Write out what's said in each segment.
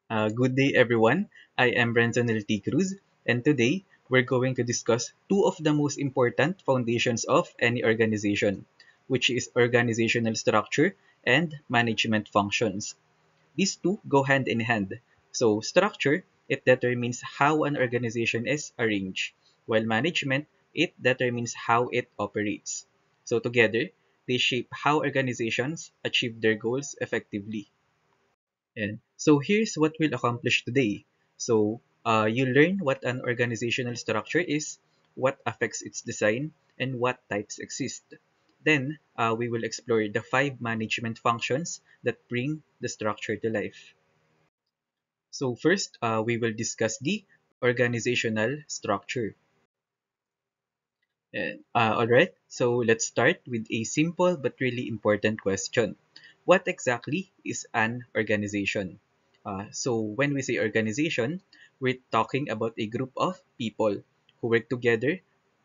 Good day, everyone. I am Brenton L. T. Cruz, and today we're going to discuss two of the most important foundations of any organization, which is organizational structure and management functions. These two go hand in hand. So, structure, it determines how an organization is arranged, while management, it determines how it operates. So, together, they shape how organizations achieve their goals effectively. And so here's what we'll accomplish today. You'll learn what an organizational structure is, what affects its design, and what types exist. Then we will explore the five management functions that bring the structure to life. So first, we will discuss the organizational structure. Alright, so let's start with a simple but really important question. What exactly is an organization? When we say organization, we're talking about a group of people who work together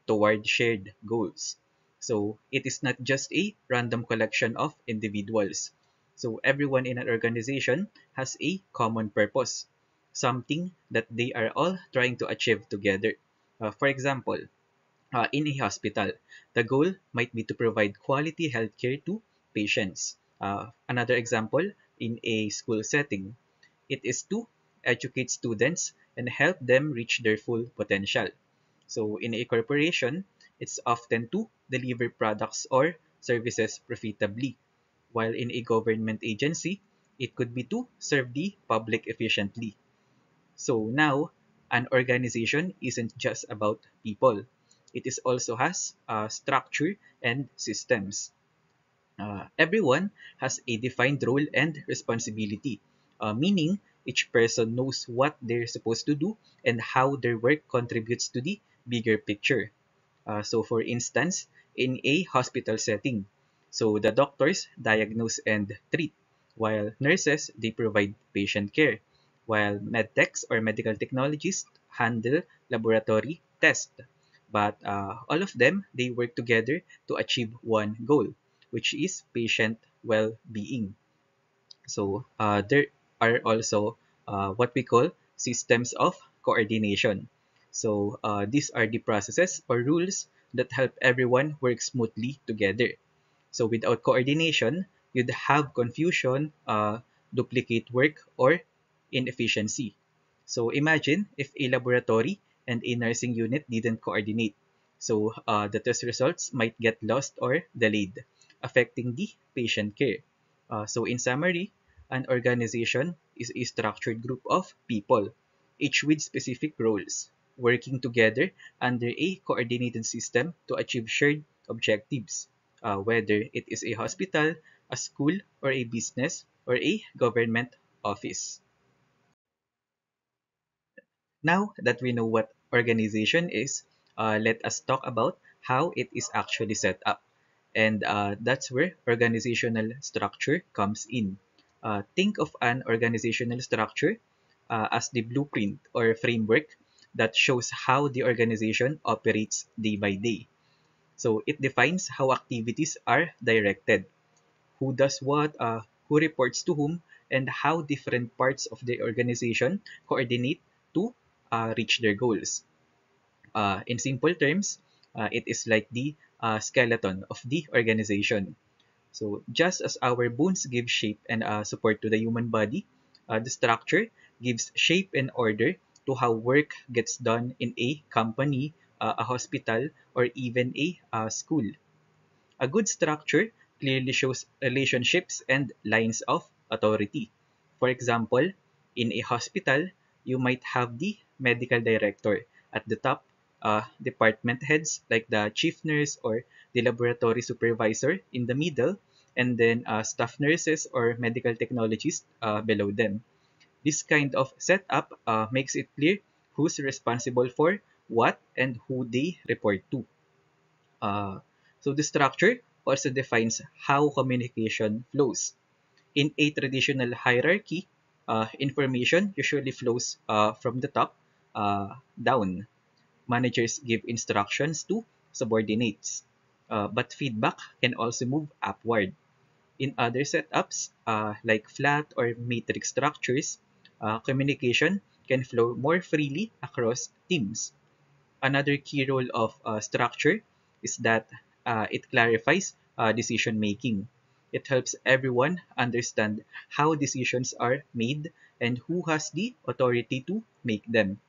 toward shared goals. So it is not just a random collection of individuals. So everyone in an organization has a common purpose, something that they are all trying to achieve together. For example, in a hospital, the goal might be to provide quality healthcare to patients. Another example, in a school setting, it is to educate students and help them reach their full potential. So, in a corporation, it's often to deliver products or services profitably, while in a government agency, it could be to serve the public efficiently. So now, an organization isn't just about people. It is also has structure and systems. Everyone has a defined role and responsibility, meaning each person knows what they're supposed to do and how their work contributes to the bigger picture. For instance, in a hospital setting, so the doctors diagnose and treat, while nurses they provide patient care, while medtechs or medical technologists handle laboratory tests. But all of them they work together to achieve one goal, which is patient well-being. There are also what we call systems of coordination. These are the processes or rules that help everyone work smoothly together. So without coordination, you'd have confusion, duplicate work, or inefficiency. So imagine if a laboratory and a nursing unit didn't coordinate. The test results might get lost or delayed, affecting the patient care. In summary, an organization is a structured group of people, each with specific roles, working together under a coordinated system to achieve shared objectives, whether it is a hospital, a school, or a business, or a government office. Now that we know what organization is, let us talk about how it is actually set up. And that's where organizational structure comes in. Think of an organizational structure as the blueprint or framework that shows how the organization operates day by day. So it defines how activities are directed, who does what, who reports to whom, and how different parts of the organization coordinate to reach their goals. In simple terms, it is like the skeleton of the organization. So just as our bones give shape and support to the human body, the structure gives shape and order to how work gets done in a company, a hospital, or even a school. A good structure clearly shows relationships and lines of authority. For example, in a hospital, you might have the medical director at the top, department heads like the chief nurse or the laboratory supervisor in the middle, and then staff nurses or medical technologists below them. This kind of setup makes it clear who's responsible for what and who they report to. Uh, the structure also defines how communication flows. In a traditional hierarchy, information usually flows from the top down. Managers give instructions to subordinates, but feedback can also move upward. In other setups, like flat or matrix structures, communication can flow more freely across teams. Another key role of structure is that it clarifies decision making. It helps everyone understand how decisions are made and who has the authority to make them.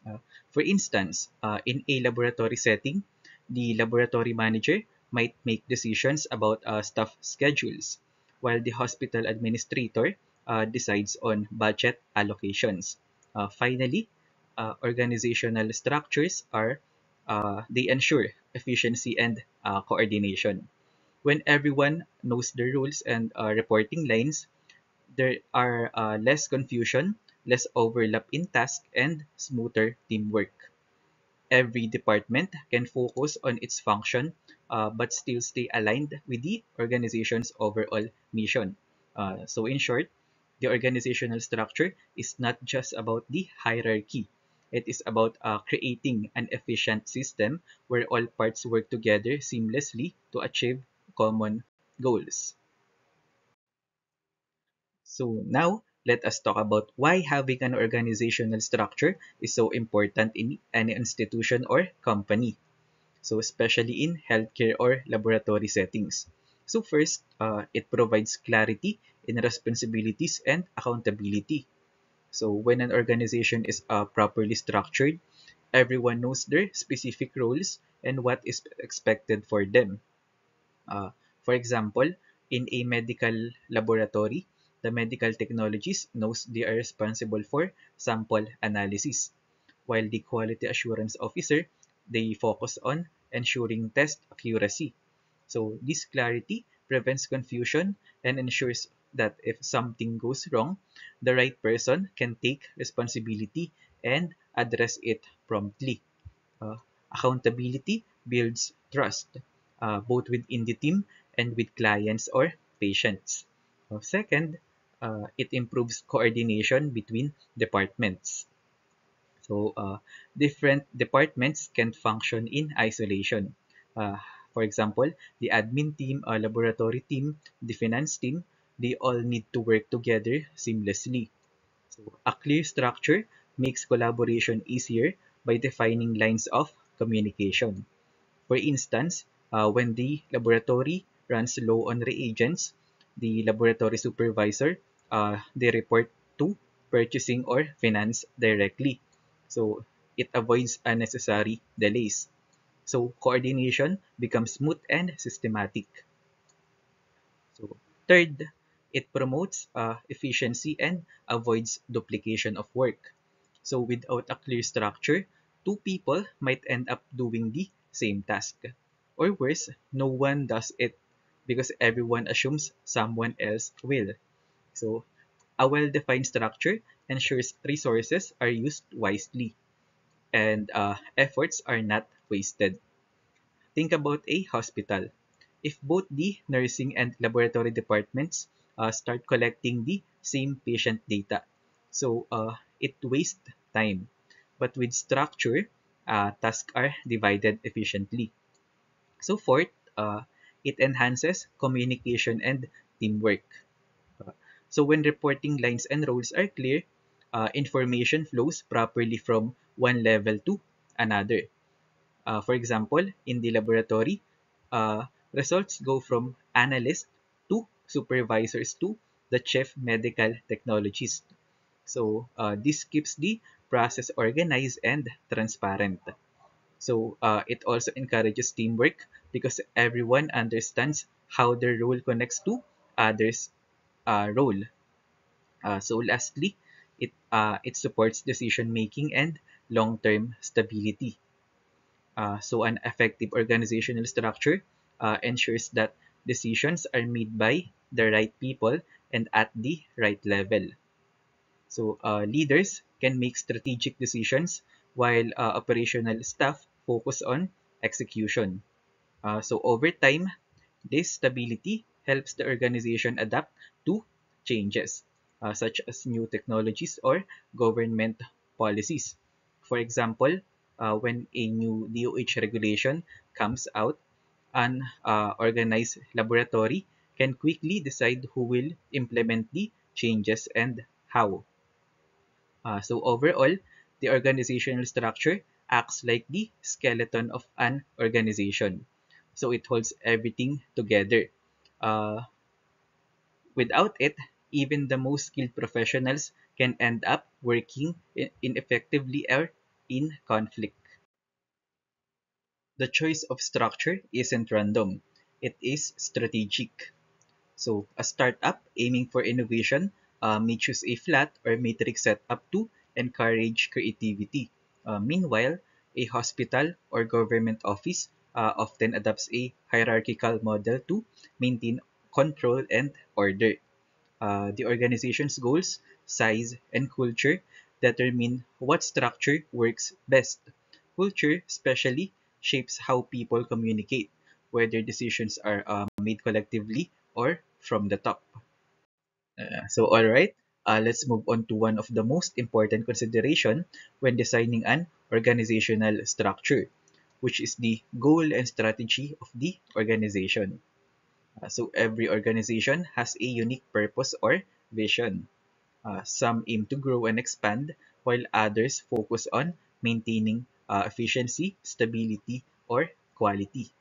Uh, for instance, in a laboratory setting, the laboratory manager might make decisions about staff schedules, while the hospital administrator decides on budget allocations. Finally, organizational structures are they ensure efficiency and coordination. When everyone knows the rules and reporting lines, there are less confusion, less overlap in tasks, and smoother teamwork. Every department can focus on its function but still stay aligned with the organization's overall mission. So, in short, the organizational structure is not just about the hierarchy. It is about creating an efficient system where all parts work together seamlessly to achieve common goals. So now, let us talk about why having an organizational structure is so important in any institution or company. So especially in healthcare or laboratory settings. So first, it provides clarity in responsibilities and accountability. So when an organization is properly structured, everyone knows their specific roles and what is expected for them. Uh, for example, in a medical laboratory, the medical technologist knows they are responsible for sample analysis, while the quality assurance officer, they focus on ensuring test accuracy. So this clarity prevents confusion and ensures that if something goes wrong, the right person can take responsibility and address it promptly. Uh, Accountability builds trust, both within the team and with clients or patients. Second, it improves coordination between departments. So, different departments can function in isolation. Uh, for example, the admin team, laboratory team, the finance team, they all need to work together seamlessly. So, a clear structure makes collaboration easier by defining lines of communication. For instance, when the laboratory runs low on reagents, the laboratory supervisor they report to purchasing or finance directly. So it avoids unnecessary delays. So coordination becomes smooth and systematic. So third, it promotes efficiency and avoids duplication of work. So without a clear structure, two people might end up doing the same task. Or worse, no one does it because everyone assumes someone else will. So a well-defined structure ensures resources are used wisely and efforts are not wasted. Think about a hospital. If both the nursing and laboratory departments start collecting the same patient data, so it wastes time. But with structure, tasks are divided efficiently. So fourth, it enhances communication and teamwork. Uh, so when reporting lines and roles are clear, information flows properly from one level to another. For example, in the laboratory, results go from analyst to supervisors to the chief medical technologist. So this keeps the process organized and transparent. So it also encourages teamwork because everyone understands how their role connects to others' role. So lastly, it supports decision making and long-term stability. So an effective organizational structure ensures that decisions are made by the right people and at the right level. So leaders can make strategic decisions while operational staff focus on execution. So over time, this stability helps the organization adapt to changes, such as new technologies or government policies. For example, when a new DOH regulation comes out, an organized laboratory can quickly decide who will implement the changes and how. So overall, the organizational structure acts like the skeleton of an organization. So it holds everything together. Uh, Without it, even the most skilled professionals can end up working ineffectively or in conflict. The choice of structure isn't random, it is strategic. So, a startup aiming for innovation may choose a flat or matrix setup to encourage creativity. Meanwhile, a hospital or government office often adopts a hierarchical model to maintain control and order. The organization's goals, size, and culture determine what structure works best. Culture, especially, shapes how people communicate, whether decisions are made collectively or from the top. All right, let's move on to one of the most important consideration when designing an organizational structure, which is the goal and strategy of the organization. So every organization has a unique purpose or vision. Some aim to grow and expand, while others focus on maintaining efficiency, stability, or quality.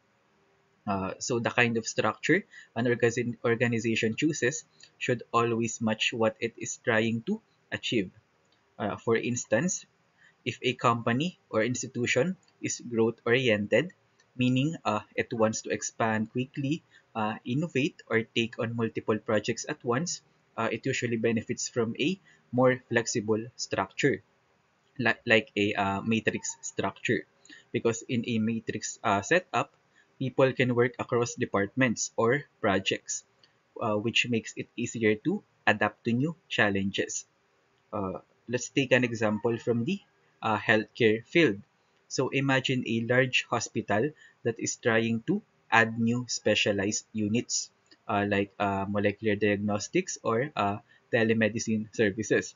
So the kind of structure an organization chooses should always match what it is trying to achieve. For instance, if a company or institution is growth oriented, meaning it wants to expand quickly, innovate, or take on multiple projects at once, it usually benefits from a more flexible structure, like a matrix structure. Because in a matrix setup, people can work across departments or projects, which makes it easier to adapt to new challenges. Uh, let's take an example from the healthcare field. So imagine a large hospital that is trying to add new specialized units like molecular diagnostics or telemedicine services.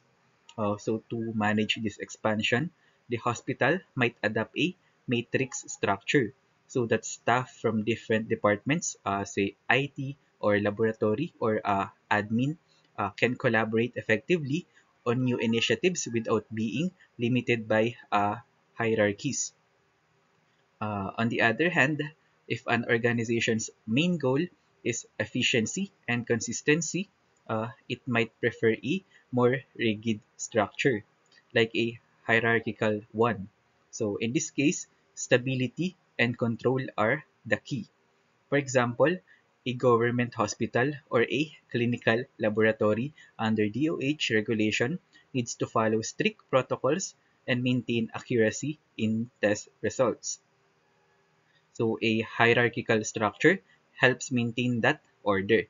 So to manage this expansion, the hospital might adopt a matrix structure so that staff from different departments, say IT or laboratory or admin, can collaborate effectively on new initiatives without being limited by hierarchies. On the other hand, if an organization's main goal is efficiency and consistency, it might prefer a more rigid structure, like a hierarchical one. So in this case, stability and control are the key. For example, a government hospital or a clinical laboratory under DOH regulation needs to follow strict protocols and maintain accuracy in test results. So a hierarchical structure helps maintain that order.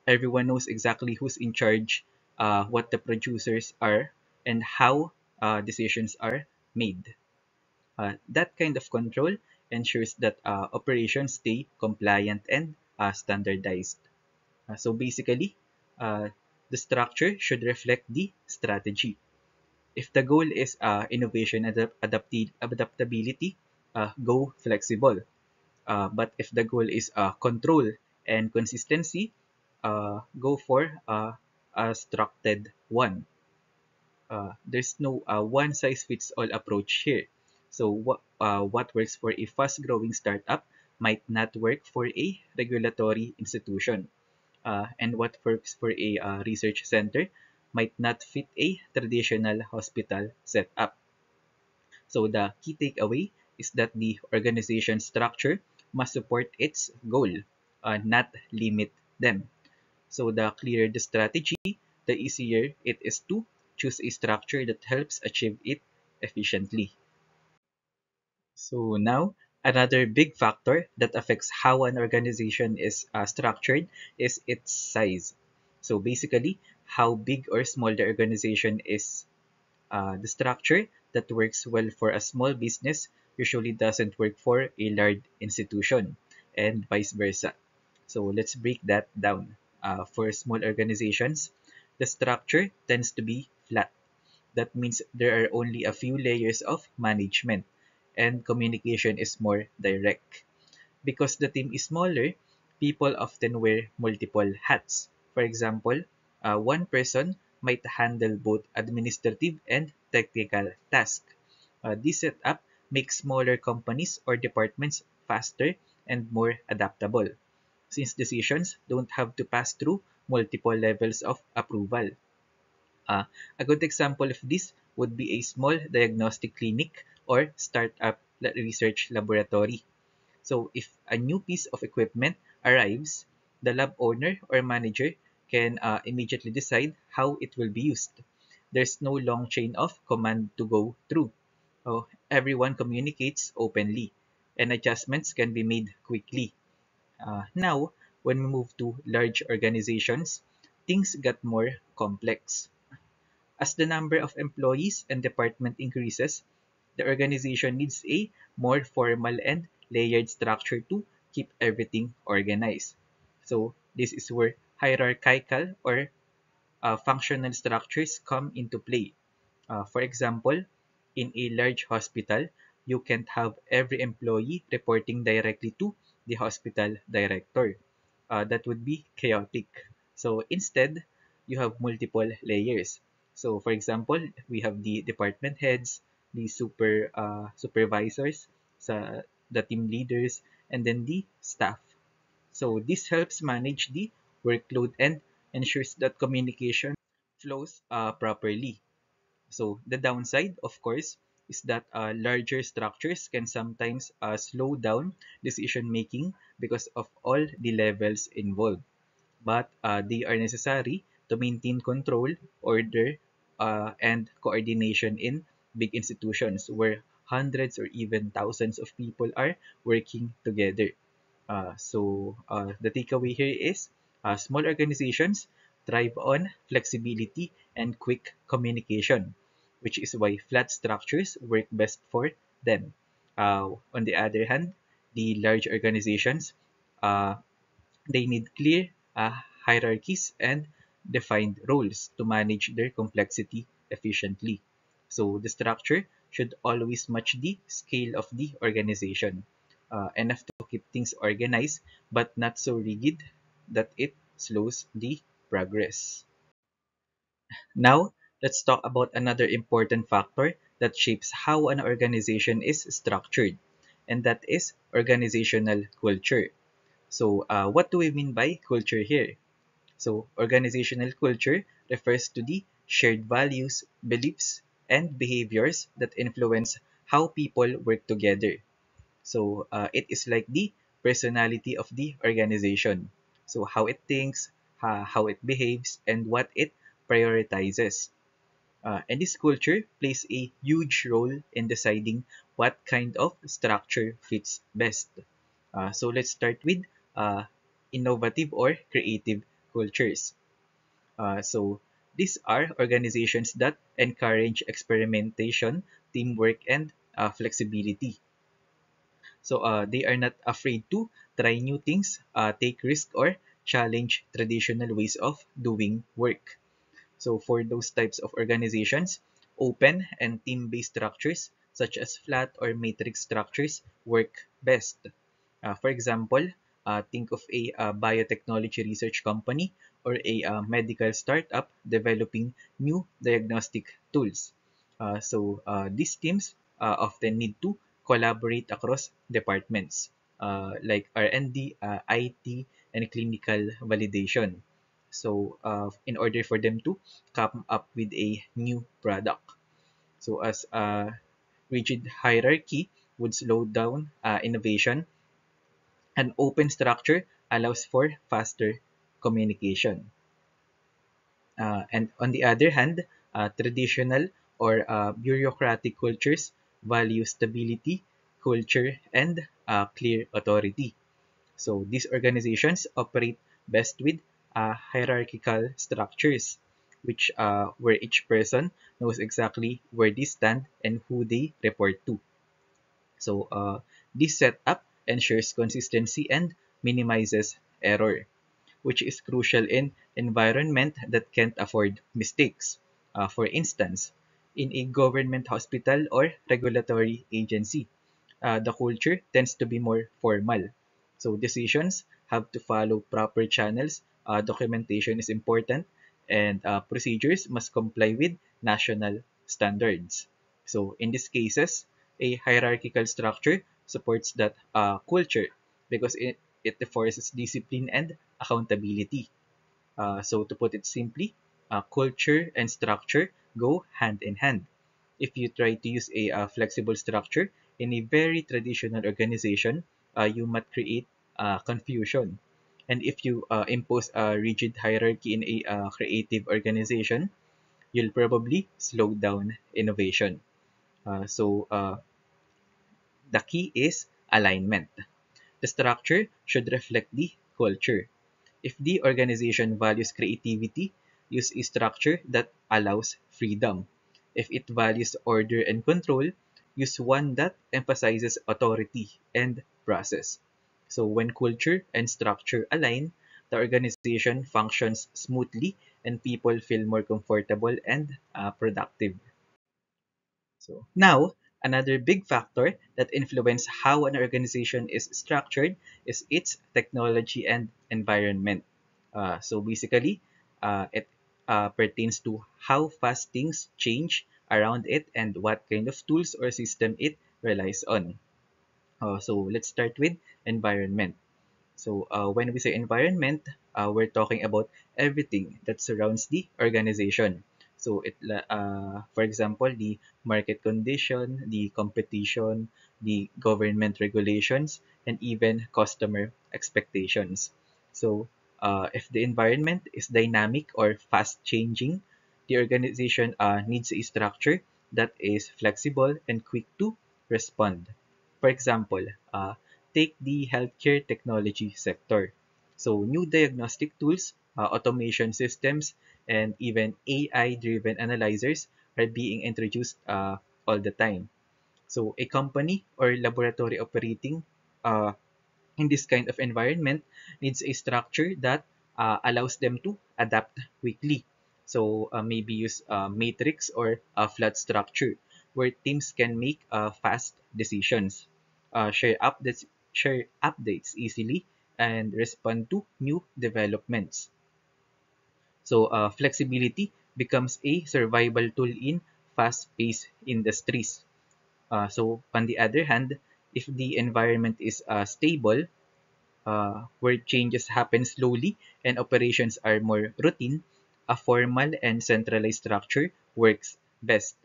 Everyone knows exactly who's in charge, what the producers are, and how decisions are made. That kind of control ensures that operations stay compliant and standardized. So basically, uh, the structure should reflect the strategy. If the goal is innovation and adaptability, go flexible. But if the goal is control and consistency, go for a structured one. There's no one size fits all approach here. So what works for a fast growing startup might not work for a regulatory institution. And what works for a research center might not fit a traditional hospital setup. So the key takeaway is that the organization structure must support its goal, not limit them. So the clearer the strategy, the easier it is to choose a structure that helps achieve it efficiently. So now, another big factor that affects how an organization is structured is its size. So basically, how big or small the organization is. The structure that works well for a small business usually doesn't work for a large institution, and vice versa. So let's break that down. For small organizations, the structure tends to be flat. That means there are only a few layers of management, and communication is more direct. Because the team is smaller, people often wear multiple hats. For example, one person might handle both administrative and technical tasks. This setup makes smaller companies or departments faster and more adaptable, since decisions don't have to pass through multiple levels of approval. Uh, a good example of this would be a small diagnostic clinic or startup research laboratory. So if a new piece of equipment arrives, the lab owner or manager can immediately decide how it will be used. There's no long chain of command to go through. So everyone communicates openly, and adjustments can be made quickly. Now, when we move to large organizations, things get more complex. As the number of employees and department increases, the organization needs a more formal and layered structure to keep everything organized. So this is where hierarchical or functional structures come into play. For example, in a large hospital, you can't have every employee reporting directly to the hospital director. That would be chaotic. So instead, you have multiple layers. So for example, we have the department heads, the supervisors, the team leaders, and then the staff. So this helps manage the workload and ensures that communication flows properly. So the downside, of course, is that larger structures can sometimes slow down decision making because of all the levels involved. But they are necessary to maintain control, order, and coordination in big institutions where hundreds or even thousands of people are working together. The takeaway here is small organizations thrive on flexibility and quick communication, which is why flat structures work best for them. On the other hand, the large organizations uh, they need clear hierarchies and defined roles to manage their complexity efficiently. So the structure should always match the scale of the organization, enough to keep things organized but not so rigid that it slows the progress. Now, let's talk about another important factor that shapes how an organization is structured, and that is organizational culture. So, what do we mean by culture here? So, organizational culture refers to the shared values, beliefs, and behaviors that influence how people work together. So, it is like the personality of the organization. So, how it thinks, how it behaves, and what it prioritizes. And this culture plays a huge role in deciding what kind of structure fits best. So let's start with uh, innovative or creative cultures. So these are organizations that encourage experimentation, teamwork, and flexibility. So they are not afraid to try new things, take risks, or challenge traditional ways of doing work. So for those types of organizations, open and team-based structures such as flat or matrix structures work best. For example, think of a biotechnology research company or a medical startup developing new diagnostic tools. These teams often need to collaborate across departments like R&D, IT, and clinical validation. So, in order for them to come up with a new product. So, as a rigid hierarchy would slow down innovation, an open structure allows for faster communication. And on the other hand, traditional or bureaucratic cultures value stability, culture, and clear authority. So these organizations operate best with hierarchical structures, which where each person knows exactly where they stand and who they report to. So this setup ensures consistency and minimizes error, which is crucial in environment that can't afford mistakes. For instance, in a government hospital or regulatory agency, the culture tends to be more formal. So decisions have to follow proper channels. Documentation is important, and procedures must comply with national standards. So in these cases, a hierarchical structure supports that culture because it enforces discipline and accountability. So to put it simply, culture and structure go hand in hand. If you try to use a flexible structure in a very traditional organization, you might create confusion. And if you impose a rigid hierarchy in a creative organization, you'll probably slow down innovation. So the key is alignment. The structure should reflect the culture. If the organization values creativity, use a structure that allows freedom. If it values order and control, use one that emphasizes authority and process. So when culture and structure align, the organization functions smoothly and people feel more comfortable and productive. So now, another big factor that influence how an organization is structured is its technology and environment. So basically, it pertains to how fast things change around it and what kind of tools or system it relies on. So let's start with environment. So when we say environment, we're talking about everything that surrounds the organization. So for example, the market condition, the competition, the government regulations, and even customer expectations. So if the environment is dynamic or fast changing, the organization needs a structure that is flexible and quick to respond. For example, take the healthcare technology sector. So new diagnostic tools, automation systems, and even AI-driven analyzers are being introduced all the time. So a company or laboratory operating uh, in this kind of environment needs a structure that allows them to adapt quickly. So maybe use a matrix or a flat structure where teams can make fast decisions, share updates easily, and respond to new developments. So flexibility becomes a survival tool in fast-paced industries. So on the other hand, if the environment is stable, where changes happen slowly and operations are more routine, a formal and centralized structure works best.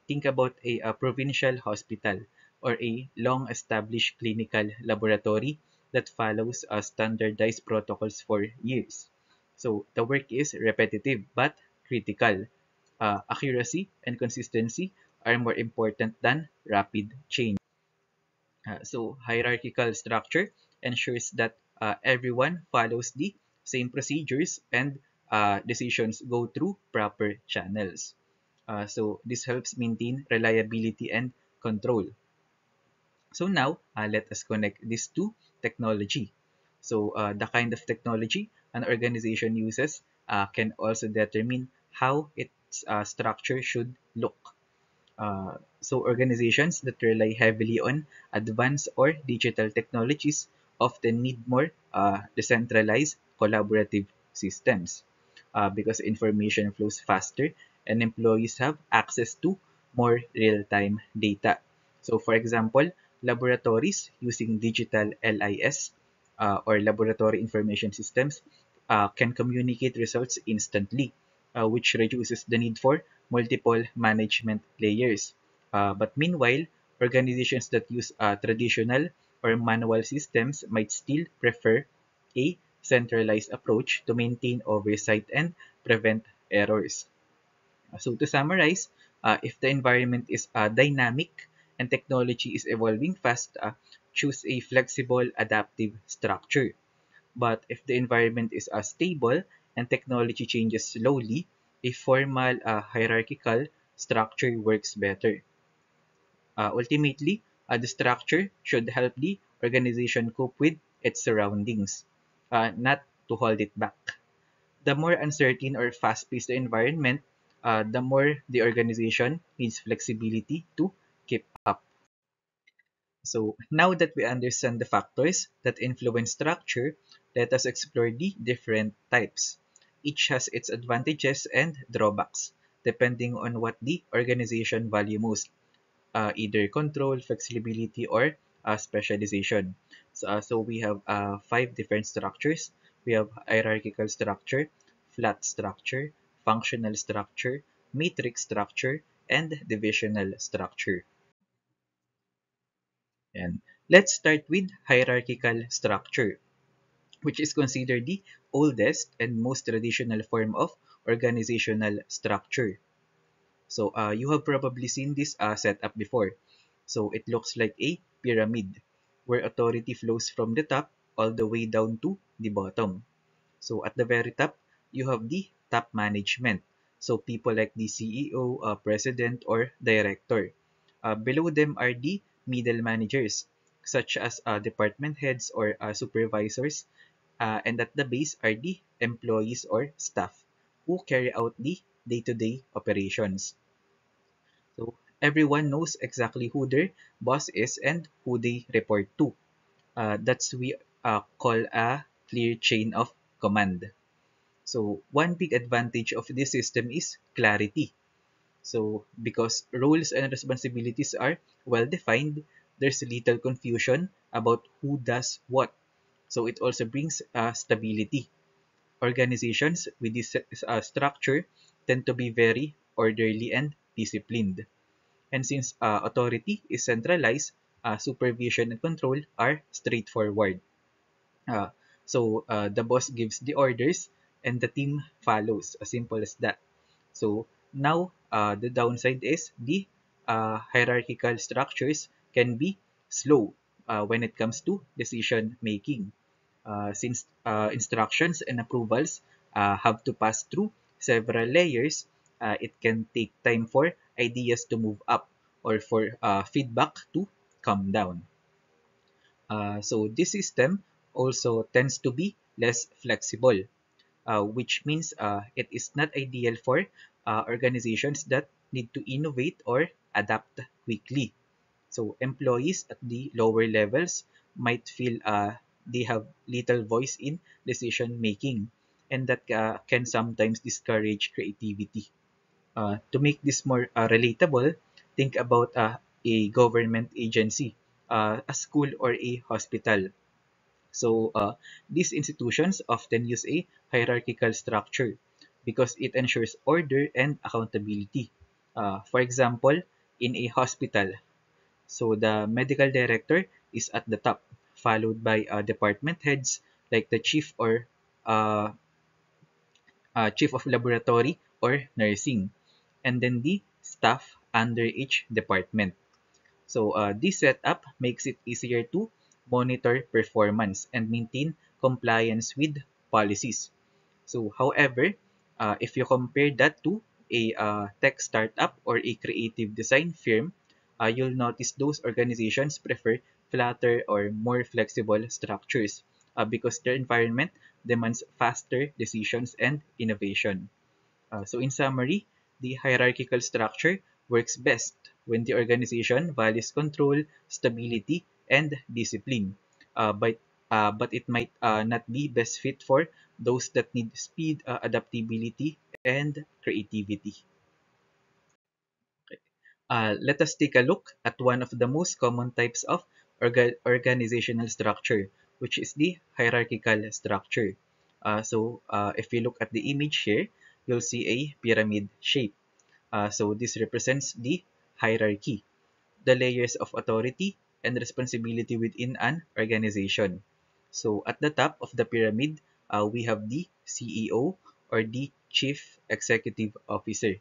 Think about a provincial hospital or a long-established clinical laboratory that follows standardized protocols for years. So the work is repetitive but critical. Accuracy and consistency are more important than rapid change. So hierarchical structure ensures that everyone follows the same procedures and decisions go through proper channels. So this helps maintain reliability and control. So now let us connect this to technology. So the kind of technology an organization uses can also determine how its structure should look. So organizations that rely heavily on advanced or digital technologies often need more decentralized collaborative systems because information flows faster and employees have access to more real-time data. So for example, laboratories using digital LIS or laboratory information systems can communicate results instantly, which reduces the need for multiple management layers. But meanwhile, organizations that use traditional or manual systems might still prefer a centralized approach to maintain oversight and prevent errors. So to summarize, if the environment is dynamic and technology is evolving fast, choose a flexible, adaptive structure. But if the environment is stable and technology changes slowly, a formal hierarchical structure works better. Ultimately, the structure should help the organization cope with its surroundings, not to hold it back. The more uncertain or fast-paced the environment, the more the organization needs flexibility to keep up. So now that we understand the factors that influence structure, let us explore the different types. Each has its advantages and drawbacks, depending on what the organization value most, either control, flexibility, or specialization. So we have five different structures. We have hierarchical structure, flat structure, functional structure, matrix structure, and divisional structure. And let's start with hierarchical structure, which is considered the oldest and most traditional form of organizational structure. So you have probably seen this setup before. So it looks like a pyramid where authority flows from the top all the way down to the bottom. So at the very top, you have the top management. So people like the CEO, president, or director. Below them are the middle managers, such as department heads or supervisors. And at the base are the employees or staff who carry out the day-to-day operations. So everyone knows exactly who their boss is and who they report to. That's we call a clear chain of command. So one big advantage of this system is clarity. So because roles and responsibilities are well defined, there's little confusion about who does what. So it also brings stability. Organizations with this structure tend to be very orderly and disciplined. And since authority is centralized, supervision and control are straightforward. Uh, so the boss gives the orders and the team follows. As simple as that. So now the downside is the hierarchical structures can be slow when it comes to decision making. Since instructions and approvals have to pass through several layers, it can take time for ideas to move up or for feedback to come down. So this system also tends to be less flexible, which means it is not ideal for organizations that need to innovate or adapt quickly. So employees at the lower levels might feel they have little voice in decision making, and that can sometimes discourage creativity. To make this more relatable, think about a government agency, a school, or a hospital. So these institutions often use a hierarchical structure because it ensures order and accountability. For example, in a hospital, so the medical director is at the top, followed by department heads like the uh, chief of laboratory or nursing, and then the staff under each department. So this setup makes it easier to monitor performance and maintain compliance with policies. So, however, if you compare that to a tech startup or a creative design firm, you'll notice those organizations prefer flatter or more flexible structures because their environment demands faster decisions and innovation. So in summary, the hierarchical structure works best when the organization values control, stability, and discipline. But it might not be best fit for those that need speed, adaptability, and creativity. Let us take a look at one of the most common types of organizational structure, which is the hierarchical structure. If you look at the image here, you'll see a pyramid shape. So this represents the hierarchy, the layers of authority and responsibility within an organization. So at the top of the pyramid, we have the CEO or the Chief Executive Officer.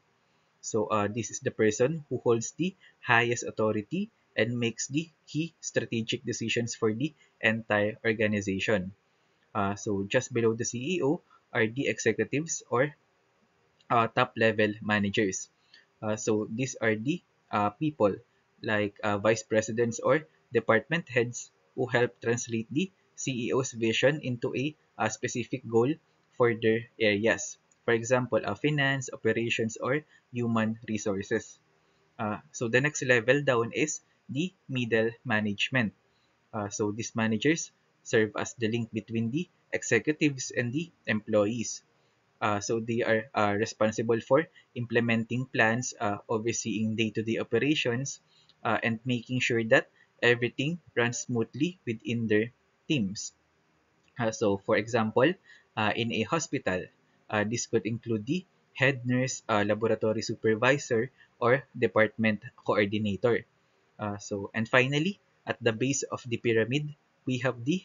So this is the person who holds the highest authority and makes the key strategic decisions for the entire organization. So just below the CEO are the executives or top level managers. So these are the people like vice presidents or department heads who help translate the CEO's vision into a specific goal for their areas. For example, finance, operations, or human resources. So the next level down is the middle management. So these managers serve as the link between the executives and the employees. So they are responsible for implementing plans, overseeing day-to-day operations, and making sure that everything runs smoothly within their teams. So, for example, in a hospital, this could include the head nurse, laboratory supervisor, or department coordinator. And finally, at the base of the pyramid, we have the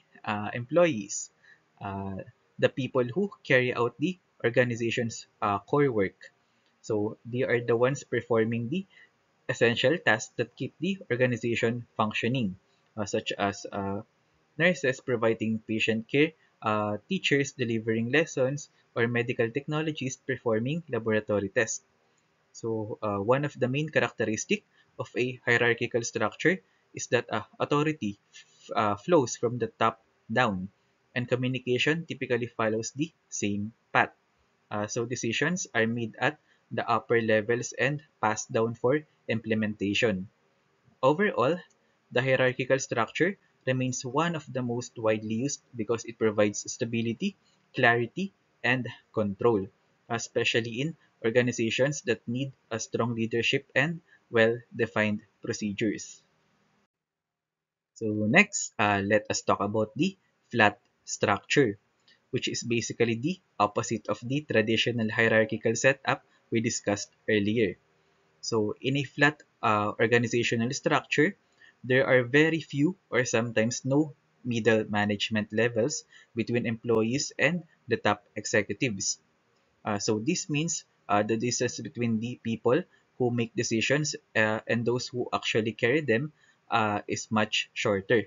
employees, uh, the people who carry out the organization's core work. So they are the ones performing the essential tasks that keep the organization functioning, such as nurses providing patient care, teachers delivering lessons, or medical technologists performing laboratory tests. So, one of the main characteristics of a hierarchical structure is that authority flows from the top down, and communication typically follows the same path. So, decisions are made at the upper levels and passed down for implementation. Overall, the hierarchical structure remains one of the most widely used because it provides stability, clarity, and control, especially in organizations that need a strong leadership and well-defined procedures. So next, let us talk about the flat structure, which is basically the opposite of the traditional hierarchical setup we discussed earlier. So in a flat organizational structure, there are very few or sometimes no middle management levels between employees and the top executives. So this means the distance between the people who make decisions and those who actually carry them is much shorter.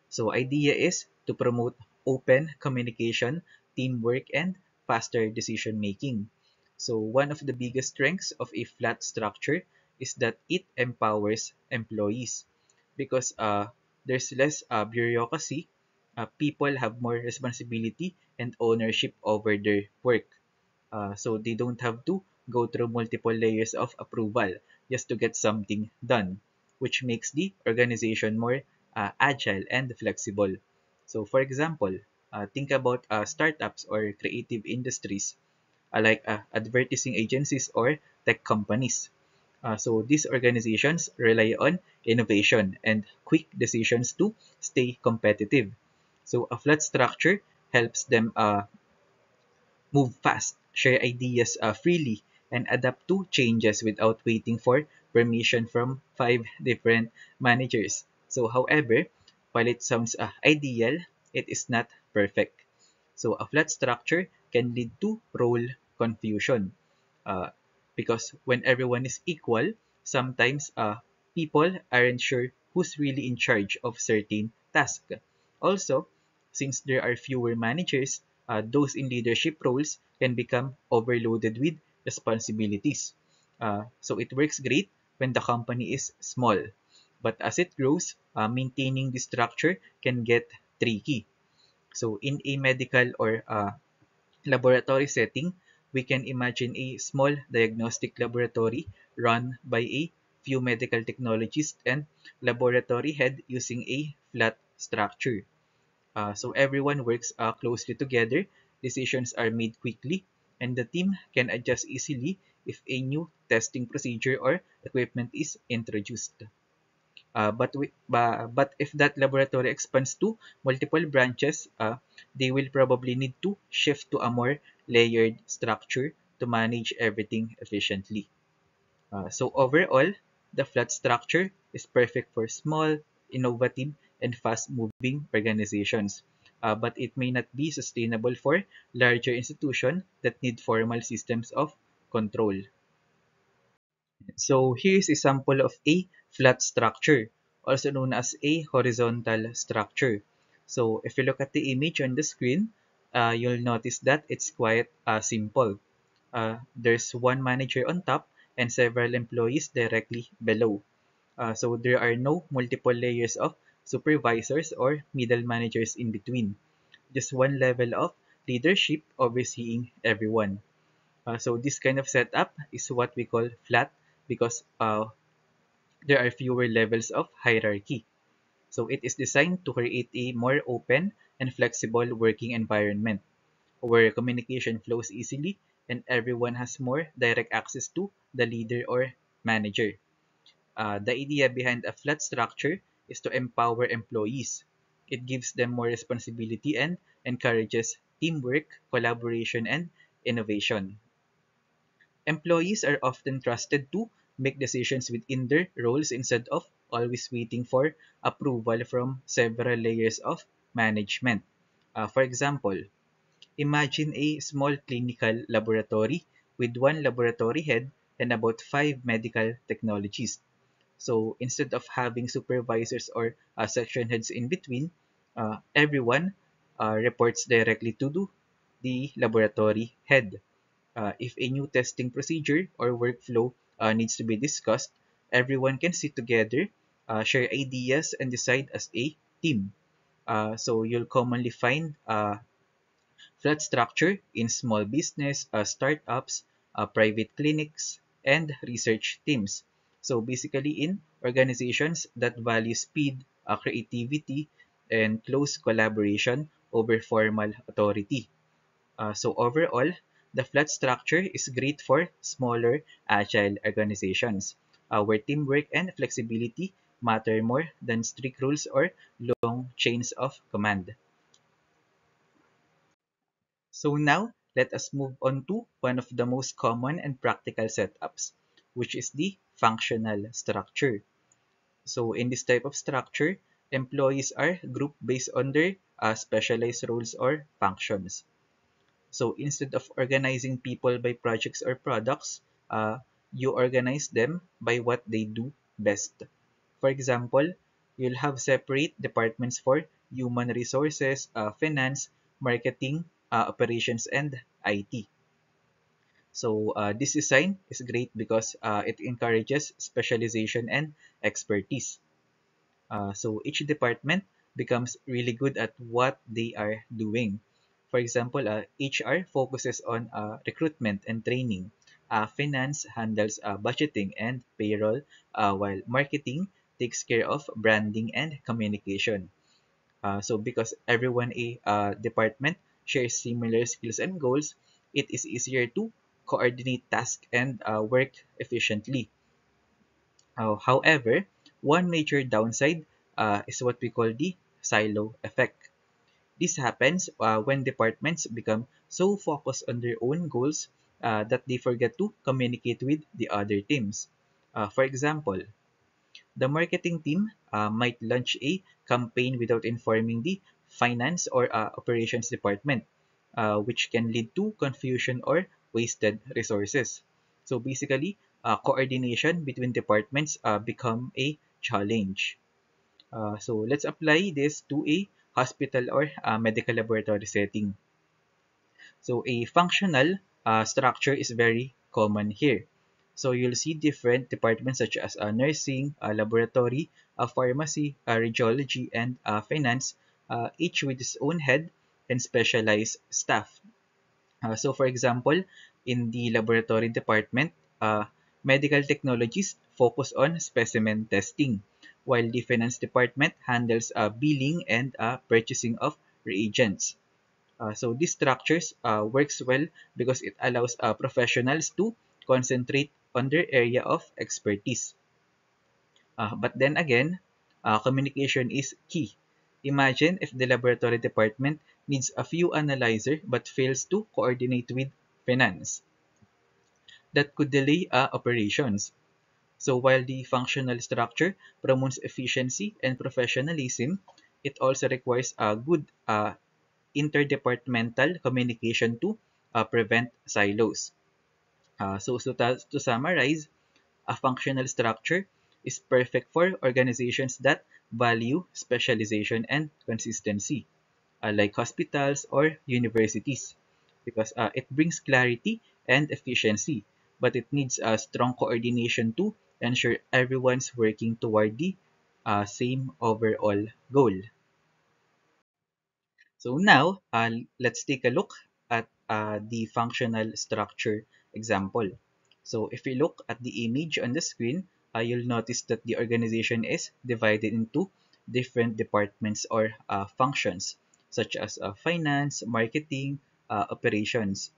So idea is to promote open communication, teamwork, and faster decision making. So one of the biggest strengths of a flat structure is that it empowers employees because there's less bureaucracy. People have more responsibility and ownership over their work. So they don't have to go through multiple layers of approval just to get something done, which makes the organization more agile and flexible. So, for example, think about startups or creative industries like advertising agencies or tech companies. So, these organizations rely on innovation and quick decisions to stay competitive. So, a flat structure helps them move fast, share ideas freely, and adapt to changes without waiting for permission from five different managers. So, however, while it sounds ideal, it is not perfect. So, a flat structure can lead to role confusion uh, because when everyone is equal, sometimes people aren't sure who's really in charge of certain tasks. Also, since there are fewer managers, those in leadership roles can become overloaded with responsibilities. So it works great when the company is small, but as it grows, maintaining the structure can get tricky. So in a medical or laboratory setting, we can imagine a small diagnostic laboratory run by a few medical technologists and laboratory head using a flat structure. So everyone works closely together, decisions are made quickly, and the team can adjust easily if a new testing procedure or equipment is introduced. But if that laboratory expands to multiple branches, they will probably need to shift to a more layered structure to manage everything efficiently. So overall, the flat structure is perfect for small, innovative, and fast-moving organizations. But it may not be sustainable for larger institutions that need formal systems of control. So here's a sample of a flat structure, also known as a horizontal structure. So if you look at the image on the screen, you'll notice that it's quite simple. There's one manager on top and several employees directly below. So there are no multiple layers of supervisors or middle managers in between. Just one level of leadership overseeing everyone. So this kind of setup is what we call flat because there are fewer levels of hierarchy. So it is designed to create a more open and flexible working environment. where communication flows easily and everyone has more direct access to the leader or manager. The idea behind a flat structure is to empower employees. It gives them more responsibility and encourages teamwork, collaboration, and innovation. Employees are often trusted to make decisions within their roles instead of always waiting for approval from several layers of management. For example, imagine a small clinical laboratory with one laboratory head and about five medical technologists. So instead of having supervisors or section heads in between, everyone reports directly to the laboratory head. If a new testing procedure or workflow needs to be discussed, everyone can sit together, share ideas, and decide as a team. So you'll commonly find flat structure in small business, startups, private clinics, and research teams. So basically in organizations that value speed, creativity, and close collaboration over formal authority. So overall, the flat structure is great for smaller, agile organizations, where teamwork and flexibility matter more than strict rules or long chains of command. So now, let us move on to one of the most common and practical setups, which is the functional structure. So in this type of structure, employees are grouped based on their specialized roles or functions. So instead of organizing people by projects or products, you organize them by what they do best. For example, you'll have separate departments for human resources, finance, marketing, operations, and IT. So this design is great because it encourages specialization and expertise. So each department becomes really good at what they are doing. For example, HR focuses on recruitment and training. Finance handles budgeting and payroll, while marketing takes care of branding and communication. So because everyone a department shares similar skills and goals, it is easier to coordinate tasks and work efficiently. However, one major downside is what we call the silo effect. This happens when departments become so focused on their own goals that they forget to communicate with the other teams. For example, the marketing team might launch a campaign without informing the finance or operations department, which can lead to confusion or wasted resources. So basically, coordination between departments become a challenge. So let's apply this to a hospital or medical laboratory setting. So a functional structure is very common here. So you'll see different departments such as nursing, laboratory, pharmacy, radiology, and finance, each with its own head and specialized staff. So for example, in the laboratory department, medical technologies focus on specimen testing, while the finance department handles billing and purchasing of reagents. So these structures works well because it allows professionals to concentrate on their area of expertise. But then again, communication is key. Imagine if the laboratory department needs a few analyzer but fails to coordinate with finance. That could delay operations. So while the functional structure promotes efficiency and professionalism, it also requires a good interdepartmental communication to prevent silos. To summarize, a functional structure is perfect for organizations that value specialization and consistency, like hospitals or universities, because it brings clarity and efficiency, but it needs a strong coordination to ensure everyone's working toward the same overall goal. So now, let's take a look at the functional structure example. So if we look at the image on the screen, you'll notice that the organization is divided into different departments or functions, such as finance, marketing, operations.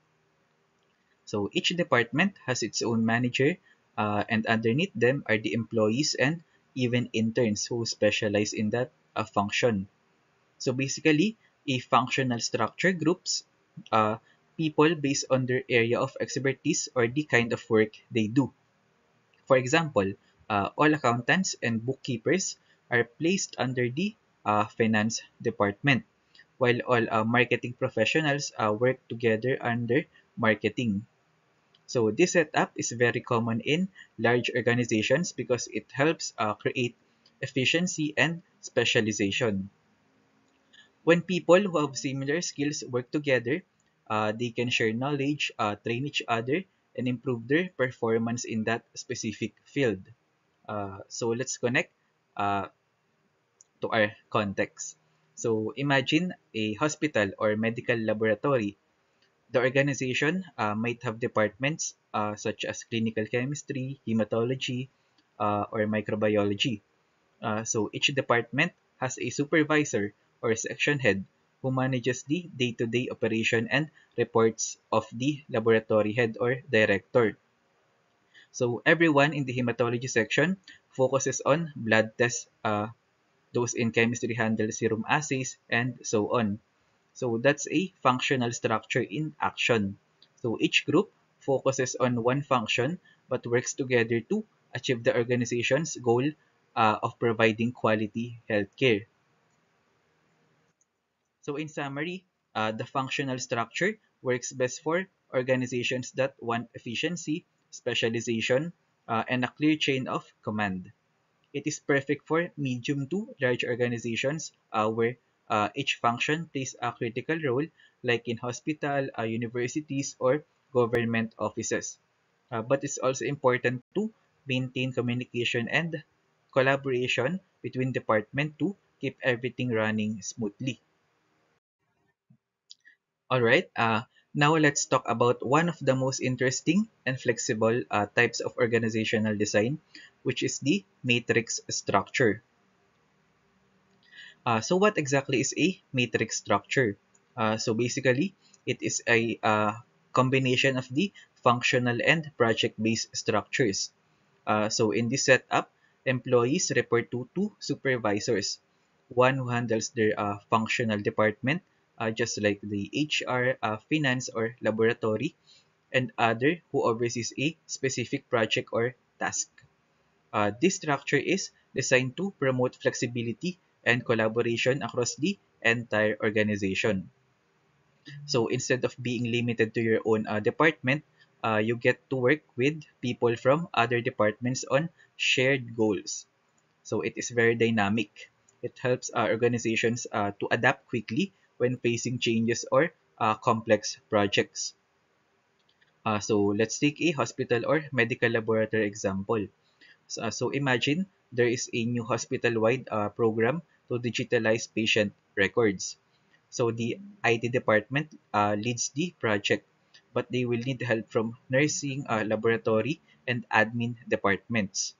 So each department has its own manager, and underneath them are the employees and even interns who specialize in that function. So basically, a functional structure groups uh, people based on their area of expertise or the kind of work they do. For example, all accountants and bookkeepers are placed under the finance department, while all marketing professionals work together under marketing. So this setup is very common in large organizations because it helps create efficiency and specialization. When people who have similar skills work together, they can share knowledge, train each other, and improve their performance in that specific field. So let's connect uh, to our context. So imagine a hospital or medical laboratory. The organization might have departments such as clinical chemistry, hematology, or microbiology. So each department has a supervisor or section head who manages the day-to-day operation and reports of the laboratory head or director. So everyone in the hematology section focuses on blood tests, those in chemistry handle serum assays, and so on. So that's a functional structure in action. So each group focuses on one function but works together to achieve the organization's goal of providing quality healthcare. So in summary, the functional structure works best for organizations that want efficiency, specialization, and a clear chain of command. It is perfect for medium to large organizations where each function plays a critical role, like in hospital, universities, or government offices. But it's also important to maintain communication and collaboration between departments to keep everything running smoothly. All right. Now let's talk about one of the most interesting and flexible types of organizational design, which is the matrix structure. So what exactly is a matrix structure? So basically, it is a combination of the functional and project-based structures. So in this setup, employees report to two supervisors, one who handles their functional department, just like the HR, finance, or laboratory, and other who oversees a specific project or task. This structure is designed to promote flexibility and collaboration across the entire organization. So instead of being limited to your own department, you get to work with people from other departments on shared goals. So it is very dynamic. It helps organizations to adapt quickly when facing changes or complex projects. So let's take a hospital or medical laboratory example. So imagine there is a new hospital-wide program to digitalize patient records. So the IT department leads the project, but they will need help from nursing, laboratory, and admin departments.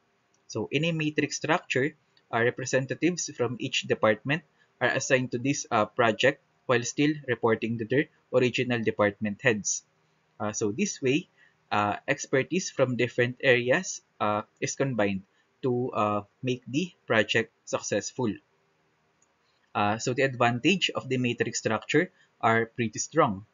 So in a matrix structure, representatives from each department are assigned to this project while still reporting to their original department heads. So this way, expertise from different areas is combined to make the project successful. So the advantage of the matrix structure are pretty strong.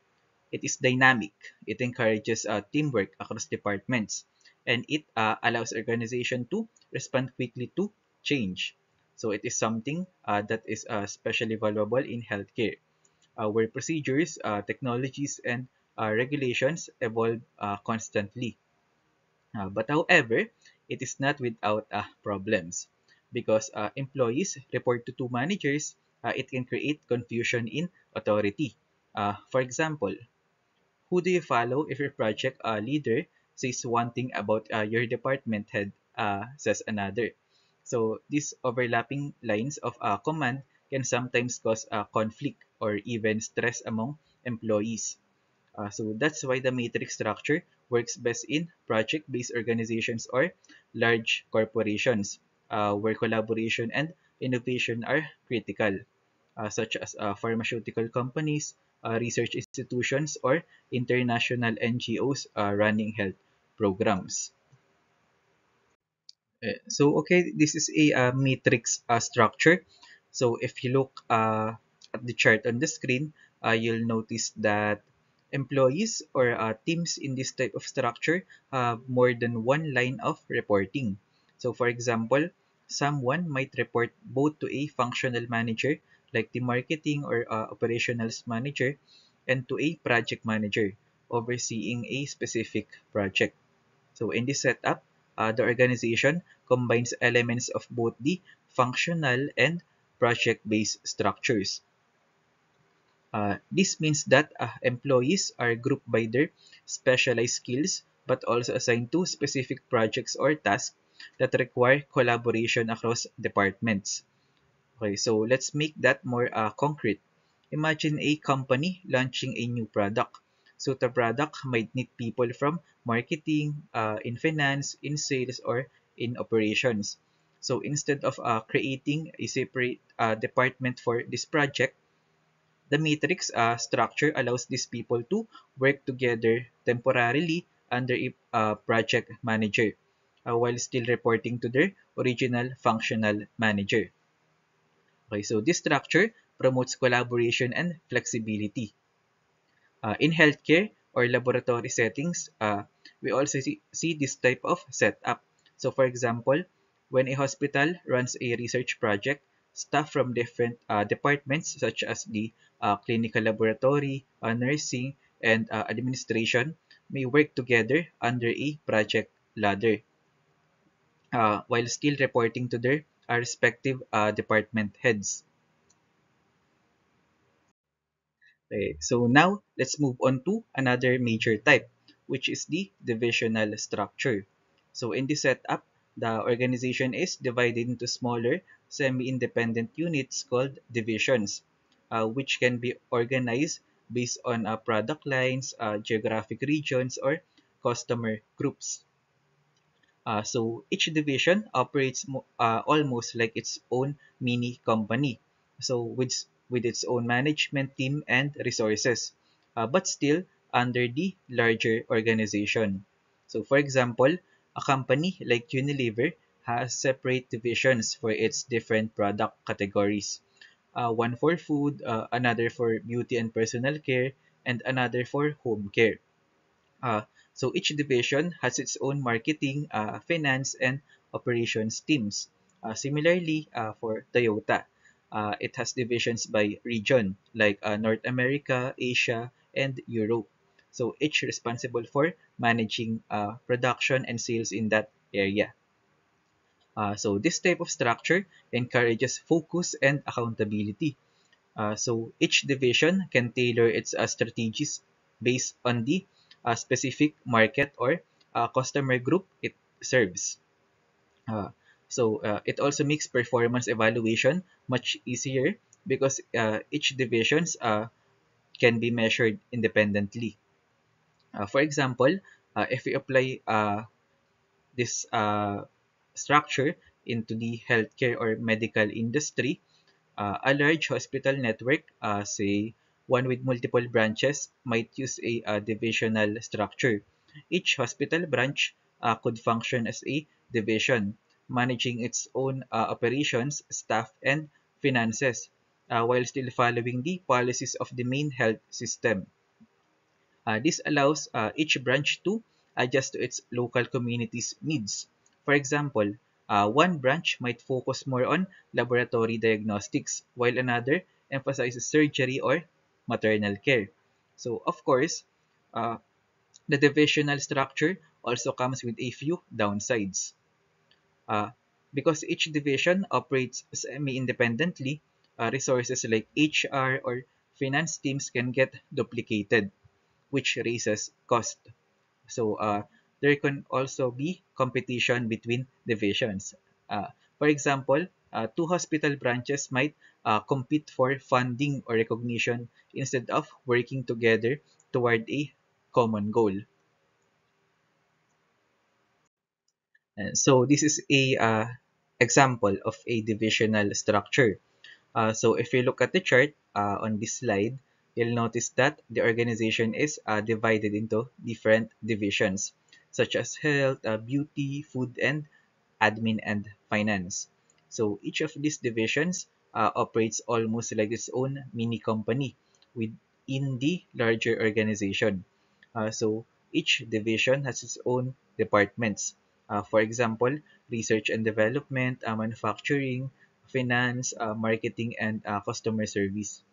It is dynamic. It encourages teamwork across departments, and it allows organization to respond quickly to change. So it is something that is especially valuable in healthcare, where procedures, technologies, and regulations evolve constantly. But however, it is not without problems because employees report to two managers. It can create confusion in authority. For example, who do you follow if your project leader says one thing about your department head says another? So these overlapping lines of command can sometimes cause conflict or even stress among employees. So that's why the matrix structure works best in project-based organizations or large corporations where collaboration and innovation are critical, such as pharmaceutical companies, research institutions, or international NGOs running health programs. Okay, this is a matrix structure. So if you look at the chart on the screen, you'll notice that employees or teams in this type of structure have more than one line of reporting. So for example, someone might report both to a functional manager, like the marketing or operations manager, and to a project manager overseeing a specific project. So in this setup, the organization combines elements of both the functional and project-based structures. This means that employees are grouped by their specialized skills but also assigned to specific projects or tasks that require collaboration across departments. Okay, so let's make that more concrete. Imagine a company launching a new product. So the product might need people from marketing, in finance, in sales, or in operations. So instead of creating a separate department for this project, the matrix structure allows these people to work together temporarily under a project manager while still reporting to their original functional manager. Okay, so this structure promotes collaboration and flexibility. In healthcare or laboratory settings, we also see this type of setup. So for example, when a hospital runs a research project, staff from different departments such as the clinical laboratory, nursing, and administration may work together under a project ladder while still reporting to their respective department heads. Okay, so now let's move on to another major type, which is the divisional structure. So in this setup, the organization is divided into smaller, semi-independent units called divisions, which can be organized based on product lines, geographic regions, or customer groups. So each division operates almost like its own mini company. So with its own management team and resources, but still under the larger organization. So for example, a company like Unilever has separate divisions for its different product categories. One for food, another for beauty and personal care, and another for home care. Uh, so each division has its own marketing, finance, and operations teams. Similarly, for Toyota, it has divisions by region like North America, Asia, and Europe. So each responsible for managing production and sales in that area. So this type of structure encourages focus and accountability. So each division can tailor its strategies based on the specific market or customer group it serves. Uh, it also makes performance evaluation much easier because each divisions can be measured independently. For example, if we apply this structure into the healthcare or medical industry, a large hospital network, say one with multiple branches, might use a divisional structure. Each hospital branch could function as a division, managing its own operations, staff, and finances, while still following the policies of the main health system. This allows each branch to adjust to its local community's needs. For example, one branch might focus more on laboratory diagnostics, while another emphasizes surgery or maternal care. So, of course, uh, the divisional structure also comes with a few downsides. Uh, because each division operates semi-independently, resources like HR or finance teams can get duplicated, which raises cost. So there can also be competition between divisions. Uh, for example, two hospital branches might compete for funding or recognition instead of working together toward a common goal. And so this is a example of a divisional structure. So if you look at the chart on this slide, you'll notice that the organization is divided into different divisions, such as health, beauty, food, and admin and finance. So each of these divisions operates almost like its own mini company within the larger organization. So each division has its own departments. For example, research and development, manufacturing, finance, marketing, and customer service.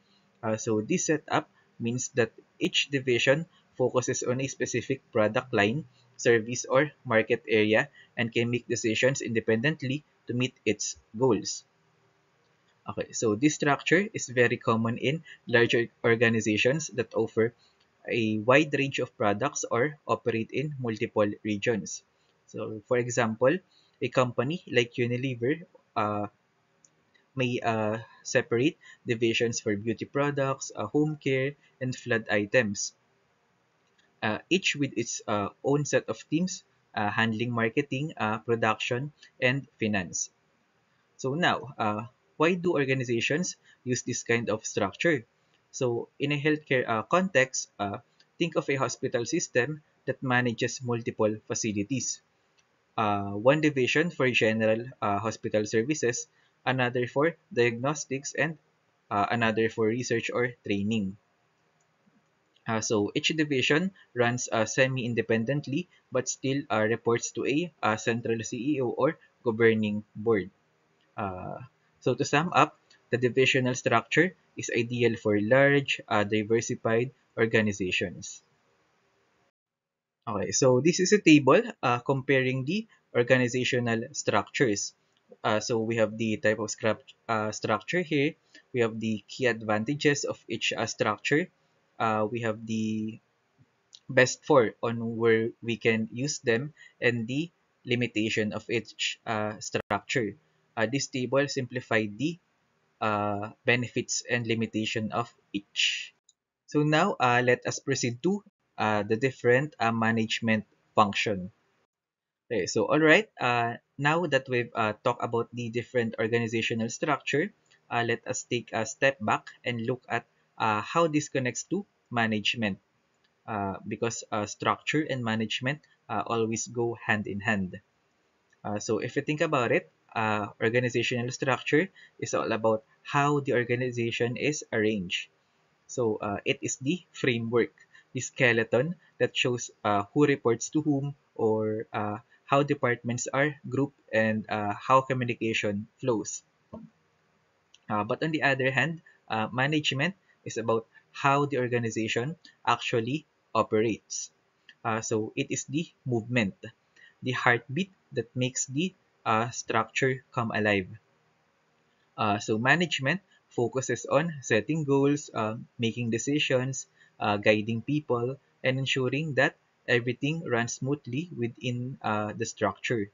So this setup means that each division focuses on a specific product line, service, or market area and can make decisions independently to meet its goals. Okay, so this structure is very common in larger organizations that offer a wide range of products or operate in multiple regions. So, for example, a company like Unilever may separate divisions for beauty products, home care, and flood items, each with its own set of teams handling marketing, production, and finance. So now, why do organizations use this kind of structure? So in a healthcare context, think of a hospital system that manages multiple facilities. One division for general hospital services, another for diagnostics, and another for research or training. So each division runs semi-independently but still reports to a central CEO or governing board. Uh, so to sum up, the divisional structure is ideal for large, diversified organizations. Okay, so this is a table comparing the organizational structures. So we have the type of structure here. We have the key advantages of each structure. We have the best for on where we can use them and the limitation of each structure. This table simplified the benefits and limitation of each. So now let us proceed to the different management function. Okay, so all right, now that we've talked about the different organizational structure, let us take a step back and look at how this connects to management, because structure and management always go hand in hand. So if you think about it, organizational structure is all about how the organization is arranged. So it is the framework, the skeleton that shows who reports to whom, or how departments are grouped, and how communication flows. But on the other hand, management is about how the organization actually operates. So it is the movement, the heartbeat that makes the structure come alive. So management focuses on setting goals, making decisions, guiding people, and ensuring that everything runs smoothly within the structure.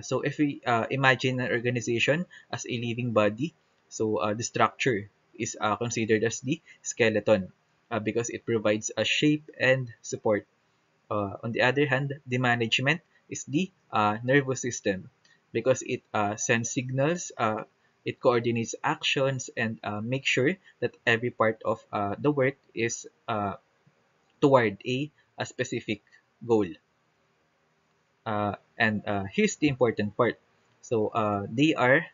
So if we imagine an organization as a living body, so the structure is considered as the skeleton because it provides a shape and support. On the other hand, the management is the nervous system because it sends signals, it coordinates actions, and makes sure that every part of the work is toward a specific goal. And here's the important part. So they are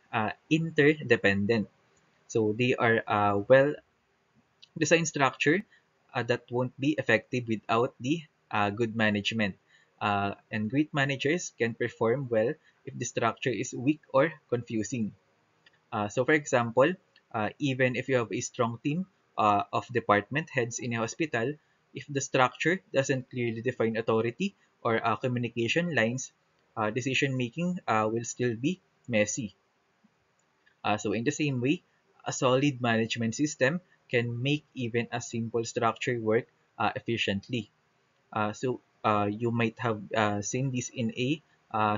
interdependent. So they are well designed structure that won't be effective without the good management. And great managers can perform well if the structure is weak or confusing. So for example, even if you have a strong team of department heads in a hospital, if the structure doesn't clearly define authority or communication lines, decision making will still be messy. So in the same way, a solid management system can make even a simple structure work efficiently. So you might have seen this in a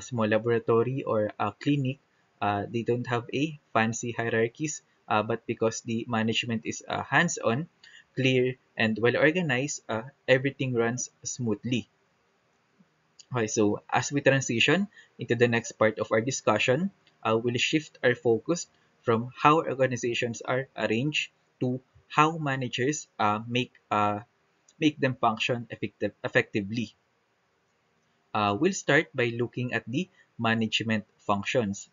small laboratory or a clinic. They don't have a fancy hierarchies, but because the management is hands-on, clear, and well organized, everything runs smoothly. Okay, so as we transition into the next part of our discussion, we'll shift our focus from how organizations are arranged to how managers make them function effectively. We'll start by looking at the management functions.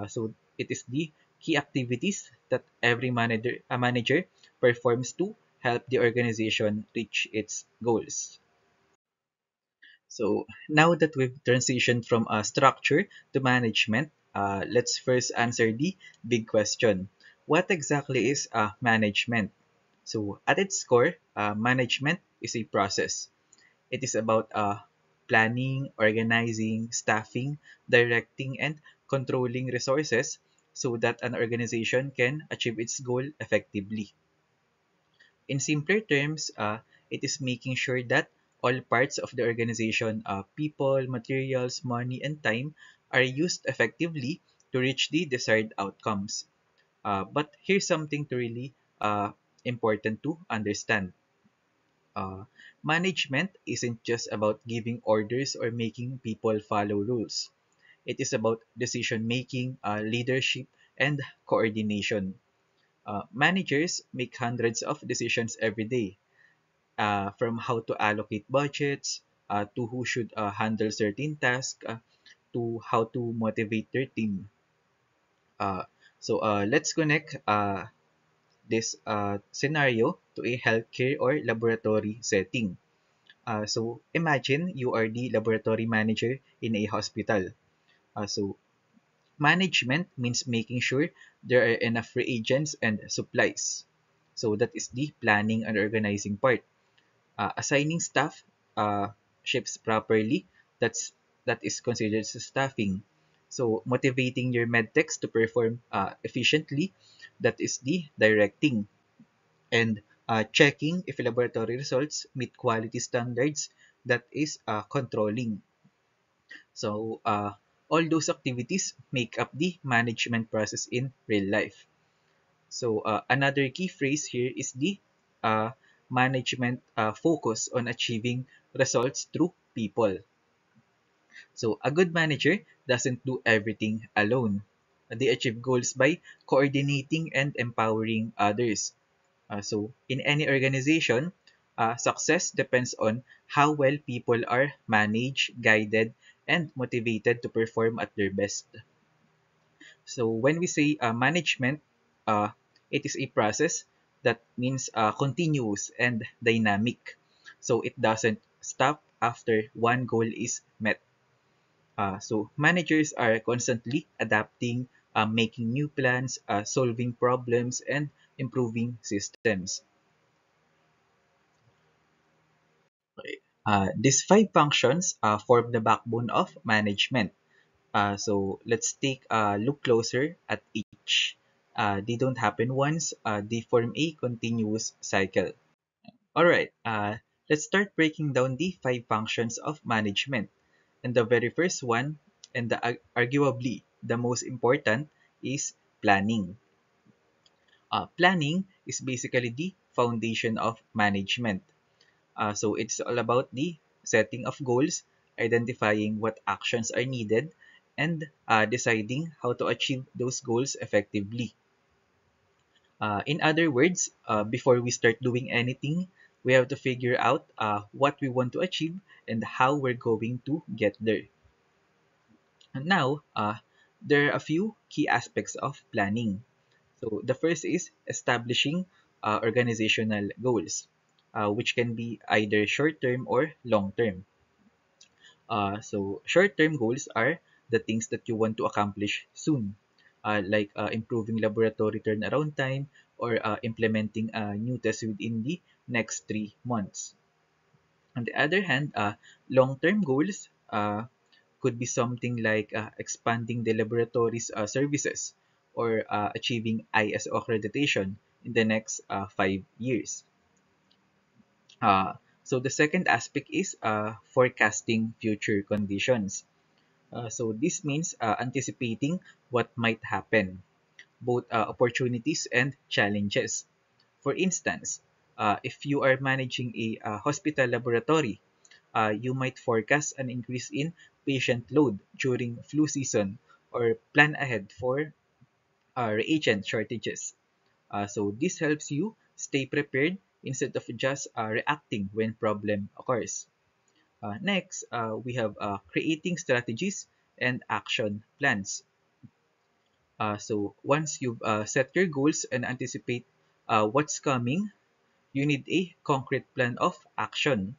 So it is the key activities that every manager performs to help the organization reach its goals. So now that we've transitioned from structure to management, let's first answer the big question. What exactly is management? So at its core, management is a process. It is about planning, organizing, staffing, directing, and controlling resources so that an organization can achieve its goal effectively. In simpler terms, it is making sure that all parts of the organization, people, materials, money, and time, are used effectively to reach the desired outcomes. But here's something to really important to understand. Uh, Management isn't just about giving orders or making people follow rules. It is about decision making, leadership, and coordination. Managers make hundreds of decisions every day, from how to allocate budgets, to who should handle certain tasks, to how to motivate their team. Uh, let's connect this scenario to a healthcare or laboratory setting. Imagine you are the laboratory manager in a hospital. Management means making sure there are enough reagents and supplies. So that is the planning and organizing part. Assigning staff shifts properly, that's that is considered as staffing. So motivating your medtechs to perform efficiently, that is the directing. And checking if laboratory results meet quality standards, that is controlling. So all those activities make up the management process in real life. So another key phrase here is the uh, management focus on achieving results through people. So a good manager doesn't do everything alone. They achieve goals by coordinating and empowering others. In any organization, success depends on how well people are managed, guided, and motivated to perform at their best. So when we say management, uh, it is a process that means continuous and dynamic. So it doesn't stop after one goal is met. So managers are constantly adapting, making new plans, solving problems, and improving systems. Okay. These five functions form the backbone of management. So let's take a look closer at each. They don't happen once, they form a continuous cycle. All right, let's start breaking down the five functions of management. And the very first one, and arguably the most important, is planning. Planning is basically the foundation of management. So it's all about the setting of goals, identifying what actions are needed, and deciding how to achieve those goals effectively. In other words, before we start doing anything, we have to figure out what we want to achieve and how we're going to get there. And now, there are a few key aspects of planning. So the first is establishing organizational goals, which can be either short-term or long-term. Short-term goals are the things that you want to accomplish soon, like improving laboratory turnaround time or implementing a new test within the next 3 months. On the other hand, long-term goals could be something like expanding the laboratory's services or achieving ISO accreditation in the next 5 years. The second aspect is forecasting future conditions. This means anticipating what might happen, both opportunities and challenges. For instance, if you are managing a hospital laboratory, you might forecast an increase in patient load during flu season or plan ahead for reagent shortages. This helps you stay prepared instead of just reacting when problem occurs. Next, we have creating strategies and action plans. So once you've set your goals and anticipate what's coming, you need a concrete plan of action.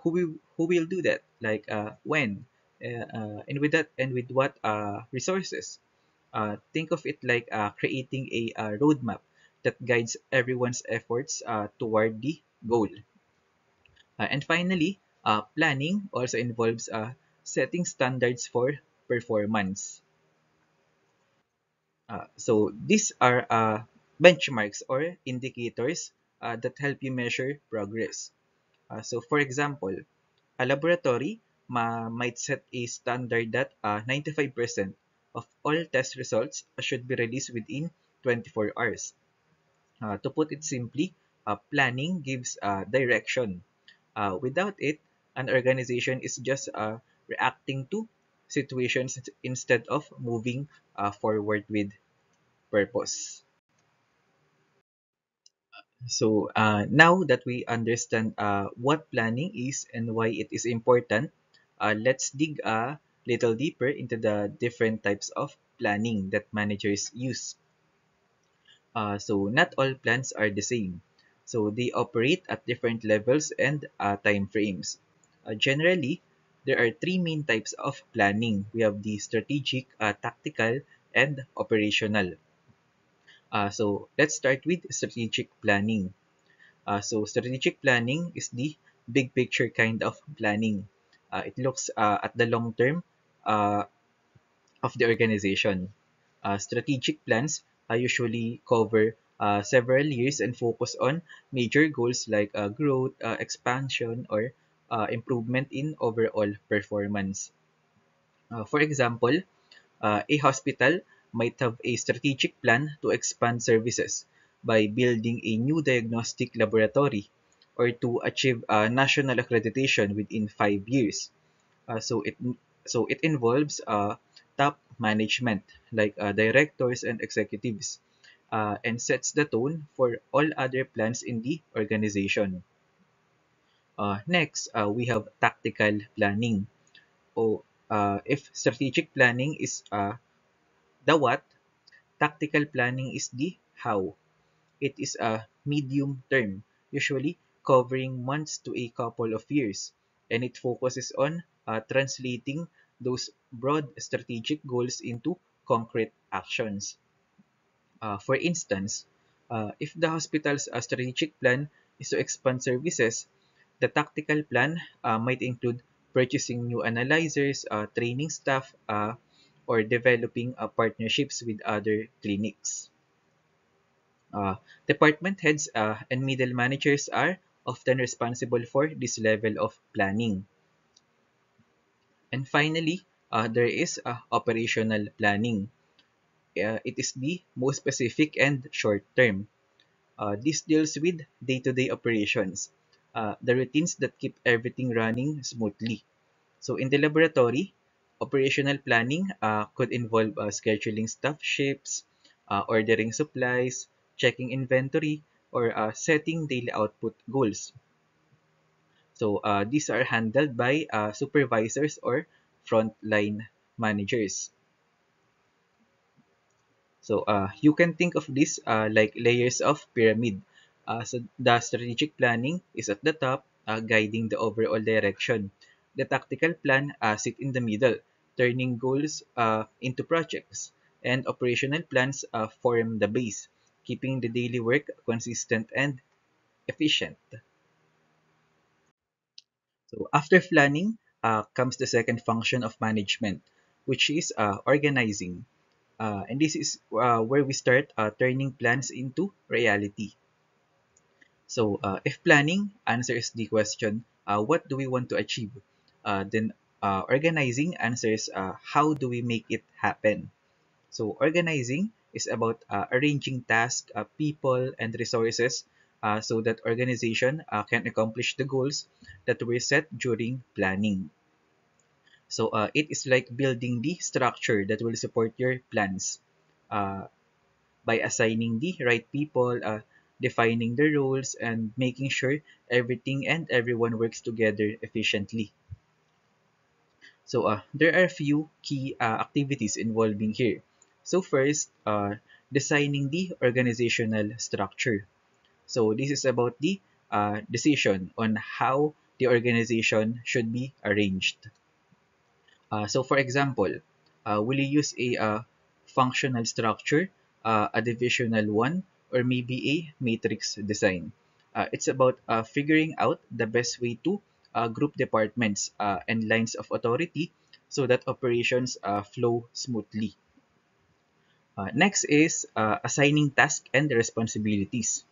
Who will do that? Like when, and with that, and with what resources? Think of it like creating a roadmap that guides everyone's efforts toward the goal. And finally, planning also involves setting standards for performance. So these are benchmarks or indicators that help you measure progress. So for example, a laboratory might set a standard that 95% of all test results should be released within 24 hours. To put it simply, planning gives direction. Without it, an organization is just reacting to situations instead of moving forward with purpose. So now that we understand what planning is and why it is important, let's dig a little deeper into the different types of planning that managers use. So not all plans are the same. So they operate at different levels and time frames. Generally, there are three main types of planning. We have the strategic, tactical, and operational. So let's start with strategic planning. So strategic planning is the big picture kind of planning. It looks at the long term uh, of the organization. Strategic plans usually cover several years and focus on major goals like growth, expansion, or improvement in overall performance. For example, a hospital might have a strategic plan to expand services by building a new diagnostic laboratory or to achieve national accreditation within 5 years. So it involves top management like directors and executives and sets the tone for all other plans in the organization. Next, we have tactical planning. Or if strategic planning is the what, tactical planning is the how. It is a medium term, usually covering months to a couple of years, and it focuses on translating those broad strategic goals into concrete actions. For instance, if the hospital's strategic plan is to expand services, the tactical plan might include purchasing new analyzers, training staff, or developing partnerships with other clinics. Uh, Department heads and middle managers are often responsible for this level of planning. And finally, there is operational planning. It is the most specific and short term. This deals with day-to-day operations, the routines that keep everything running smoothly. So in the laboratory, operational planning could involve scheduling staff shifts, ordering supplies, checking inventory, or setting daily output goals. So these are handled by supervisors or frontline managers. So you can think of this like layers of pyramid. So the strategic planning is at the top, guiding the overall direction. The tactical plan sit in the middle, turning goals into projects. And operational plans form the base, keeping the daily work consistent and efficient. So after planning comes the second function of management, which is organizing. And this is where we start turning plans into reality. So if planning answers the question, what do we want to achieve? Then organizing answers, how do we make it happen? So organizing is about arranging tasks, people, and resources so that organization can accomplish the goals that were set during planning. So it is like building the structure that will support your plans. Uh, by assigning the right people, defining the roles, and making sure everything and everyone works together efficiently. So there are a few key activities involving here. So first, designing the organizational structure. So this is about the decision on how the organization should be arranged. So for example, will you use a functional structure, a divisional one, or maybe a matrix design? It's about figuring out the best way to group departments and lines of authority so that operations flow smoothly. Next is assigning tasks and responsibilities.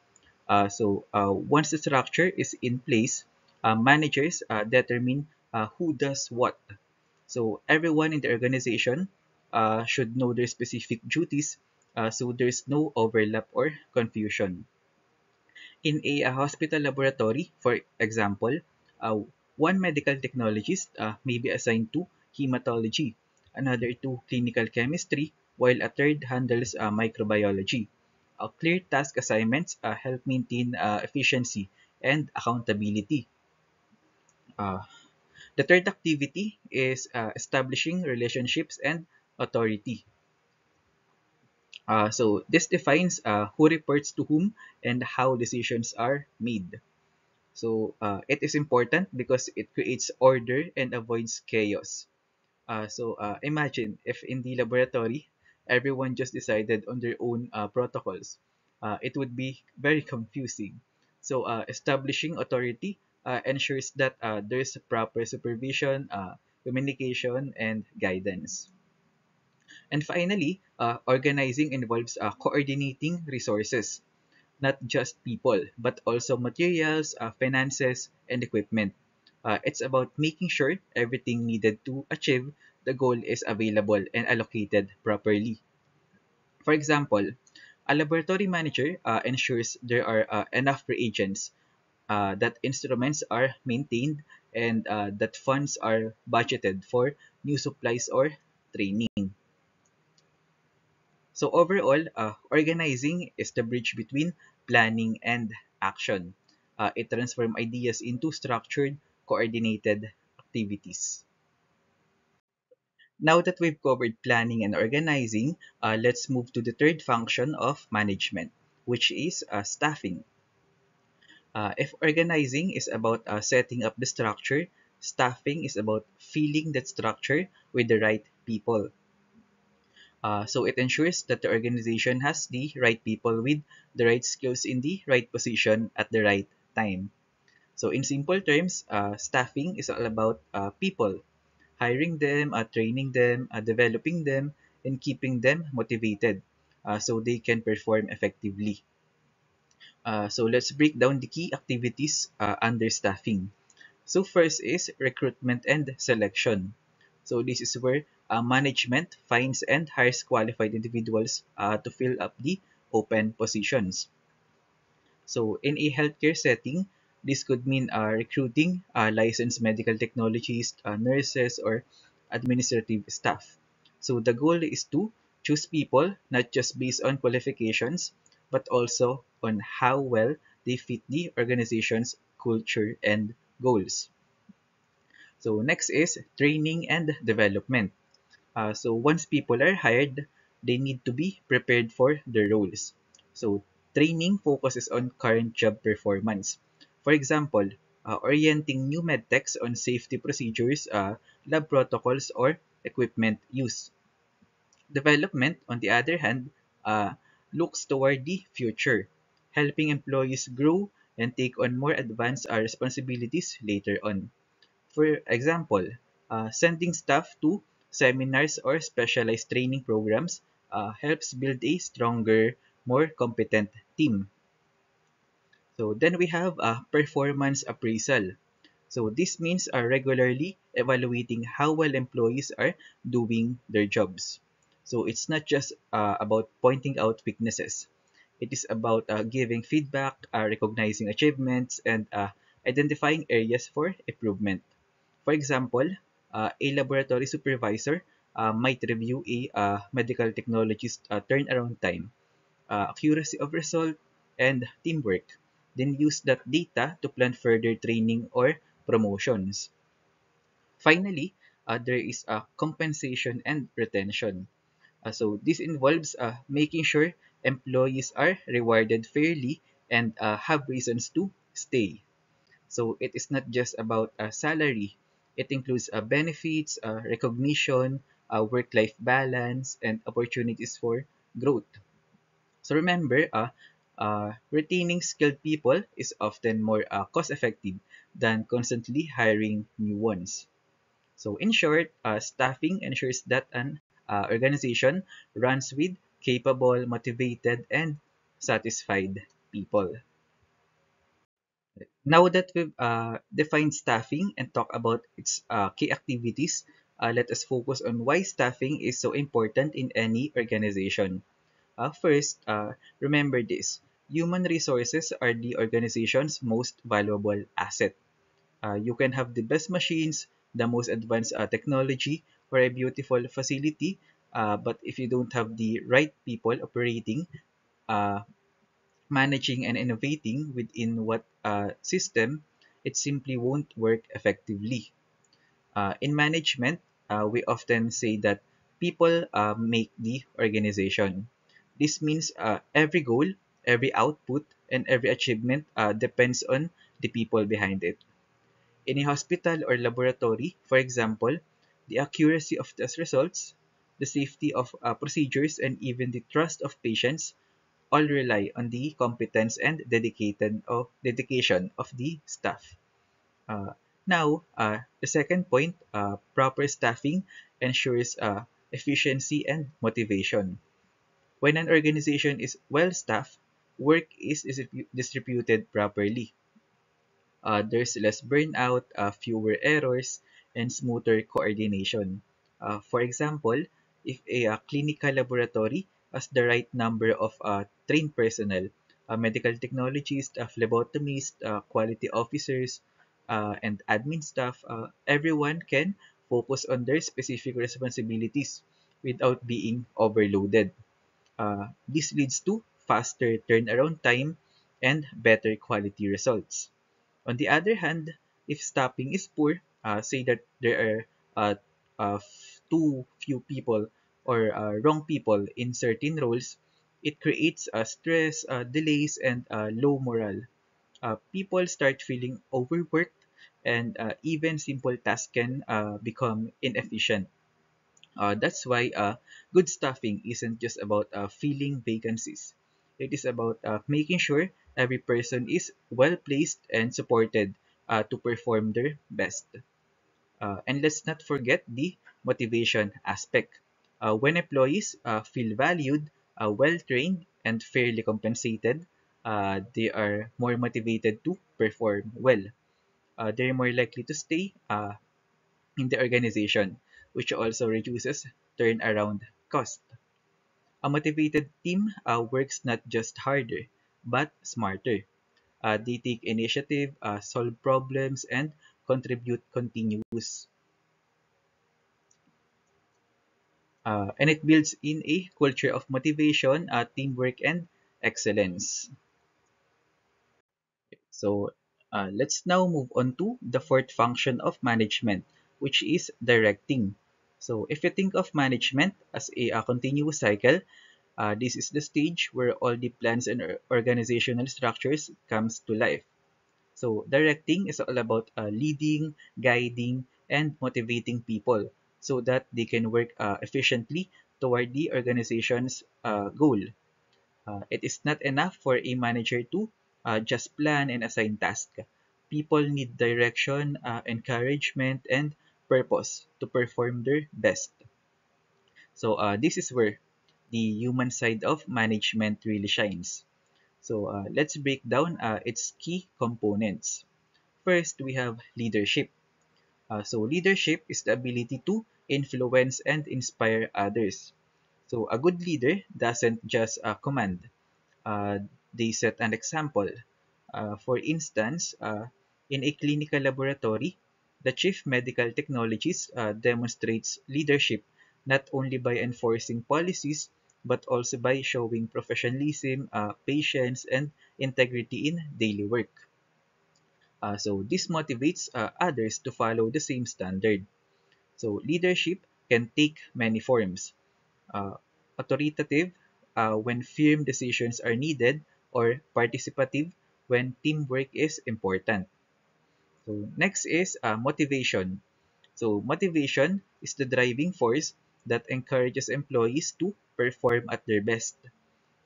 Once the structure is in place, managers determine who does what. So everyone in the organization should know their specific duties so there's no overlap or confusion. In a hospital laboratory, for example, uh, one medical technologist may be assigned to hematology, another to clinical chemistry, while a third handles microbiology. Clear task assignments help maintain efficiency and accountability. Uh, the third activity is establishing relationships and authority. So this defines who reports to whom and how decisions are made. So it is important because it creates order and avoids chaos. Imagine if in the laboratory, everyone just decided on their own protocols. It would be very confusing. So establishing authority ensures that there is proper supervision, communication, and guidance. And finally, organizing involves coordinating resources, not just people, but also materials, finances, and equipment. It's about making sure everything needed to achieve the goal is available and allocated properly. For example, a laboratory manager ensures there are enough reagents, that instruments are maintained, and that funds are budgeted for new supplies or training. So overall, organizing is the bridge between planning and action. It transforms ideas into structured, coordinated activities. Now that we've covered planning and organizing, let's move to the third function of management, which is staffing. If organizing is about setting up the structure, staffing is about filling that structure with the right people. So it ensures that the organization has the right people with the right skills in the right position at the right time. So in simple terms, staffing is all about people, hiring them, training them, developing them, and keeping them motivated so they can perform effectively. So let's break down the key activities under staffing. So first is recruitment and selection. So this is where management finds and hires qualified individuals to fill up the open positions. So in a healthcare setting, this could mean recruiting licensed medical technologists, nurses, or administrative staff. So the goal is to choose people not just based on qualifications, but also on how well they fit the organization's culture and goals. So next is training and development. So once people are hired, they need to be prepared for their roles. So training focuses on current job performance. For example, orienting new medtechs on safety procedures, lab protocols, or equipment use. Development, on the other hand, looks toward the future, helping employees grow and take on more advanced responsibilities later on. For example, sending staff to seminars or specialized training programs helps build a stronger, more competent team. So then we have performance appraisal. So this means regularly evaluating how well employees are doing their jobs. So it's not just about pointing out weaknesses. It is about giving feedback, recognizing achievements, and identifying areas for improvement. For example, a laboratory supervisor might review a medical technologist turnaround time, accuracy of result, and teamwork, then use that data to plan further training or promotions. Finally, there is compensation and retention. So this involves making sure employees are rewarded fairly and have reasons to stay. So it is not just about salary. It includes benefits, recognition, work-life balance, and opportunities for growth. So remember, retaining skilled people is often more cost-effective than constantly hiring new ones. So in short, staffing ensures that an organization runs with capable, motivated, and satisfied people. Now that we've defined staffing and talked about its key activities, let us focus on why staffing is so important in any organization. First, remember this. Human resources are the organization's most valuable asset. You can have the best machines, the most advanced technology, or a beautiful facility, but if you don't have the right people operating, uh, managing, and innovating within what system, it simply won't work effectively. In management, we often say that people make the organization. This means every goal, every output, and every achievement depends on the people behind it. In a hospital or laboratory, for example, the accuracy of test results, the safety of procedures, and even the trust of patients all rely on the competence and dedication of the staff. Uh, now, the second point, proper staffing ensures efficiency and motivation. When an organization is well staffed, work is distributed properly. There's less burnout, fewer errors, and smoother coordination. For example, if a clinical laboratory has the right number of trained personnel, medical technologists, phlebotomists, quality officers, and admin staff, everyone can focus on their specific responsibilities without being overloaded. This leads to faster turnaround time and better quality results. On the other hand, if staffing is poor, say that there are too few people or wrong people in certain roles, it creates stress, delays, and low morale. People start feeling overworked, and even simple tasks can become inefficient. That's why good staffing isn't just about filling vacancies. It is about making sure every person is well placed and supported to perform their best. And let's not forget the motivation aspect. When employees feel valued, well trained, and fairly compensated, they are more motivated to perform well. They're more likely to stay in the organization, which also reduces turnaround cost. A motivated team works not just harder, but smarter. They take initiative, solve problems, and contribute continuous. And it builds in a culture of motivation, teamwork, and excellence. So let's now move on to the fourth function of management, which is directing. So if you think of management as a continuous cycle, this is the stage where all the plans and organizational structures comes to life. So directing is all about leading, guiding, and motivating people so that they can work efficiently toward the organization's goal. It is not enough for a manager to just plan and assign tasks. People need direction, encouragement, and purpose to perform their best. So this is where the human side of management really shines. So let's break down its key components. First, we have leadership. So leadership is the ability to influence and inspire others. So a good leader doesn't just command, uh, they set an example. For instance, in a clinical laboratory, the chief medical technologist demonstrates leadership not only by enforcing policies but also by showing professionalism, patience, and integrity in daily work. So this motivates others to follow the same standard. So leadership can take many forms. Uh, Authoritative when firm decisions are needed, or participative when teamwork is important. So next is motivation. So motivation is the driving force that encourages employees to perform at their best.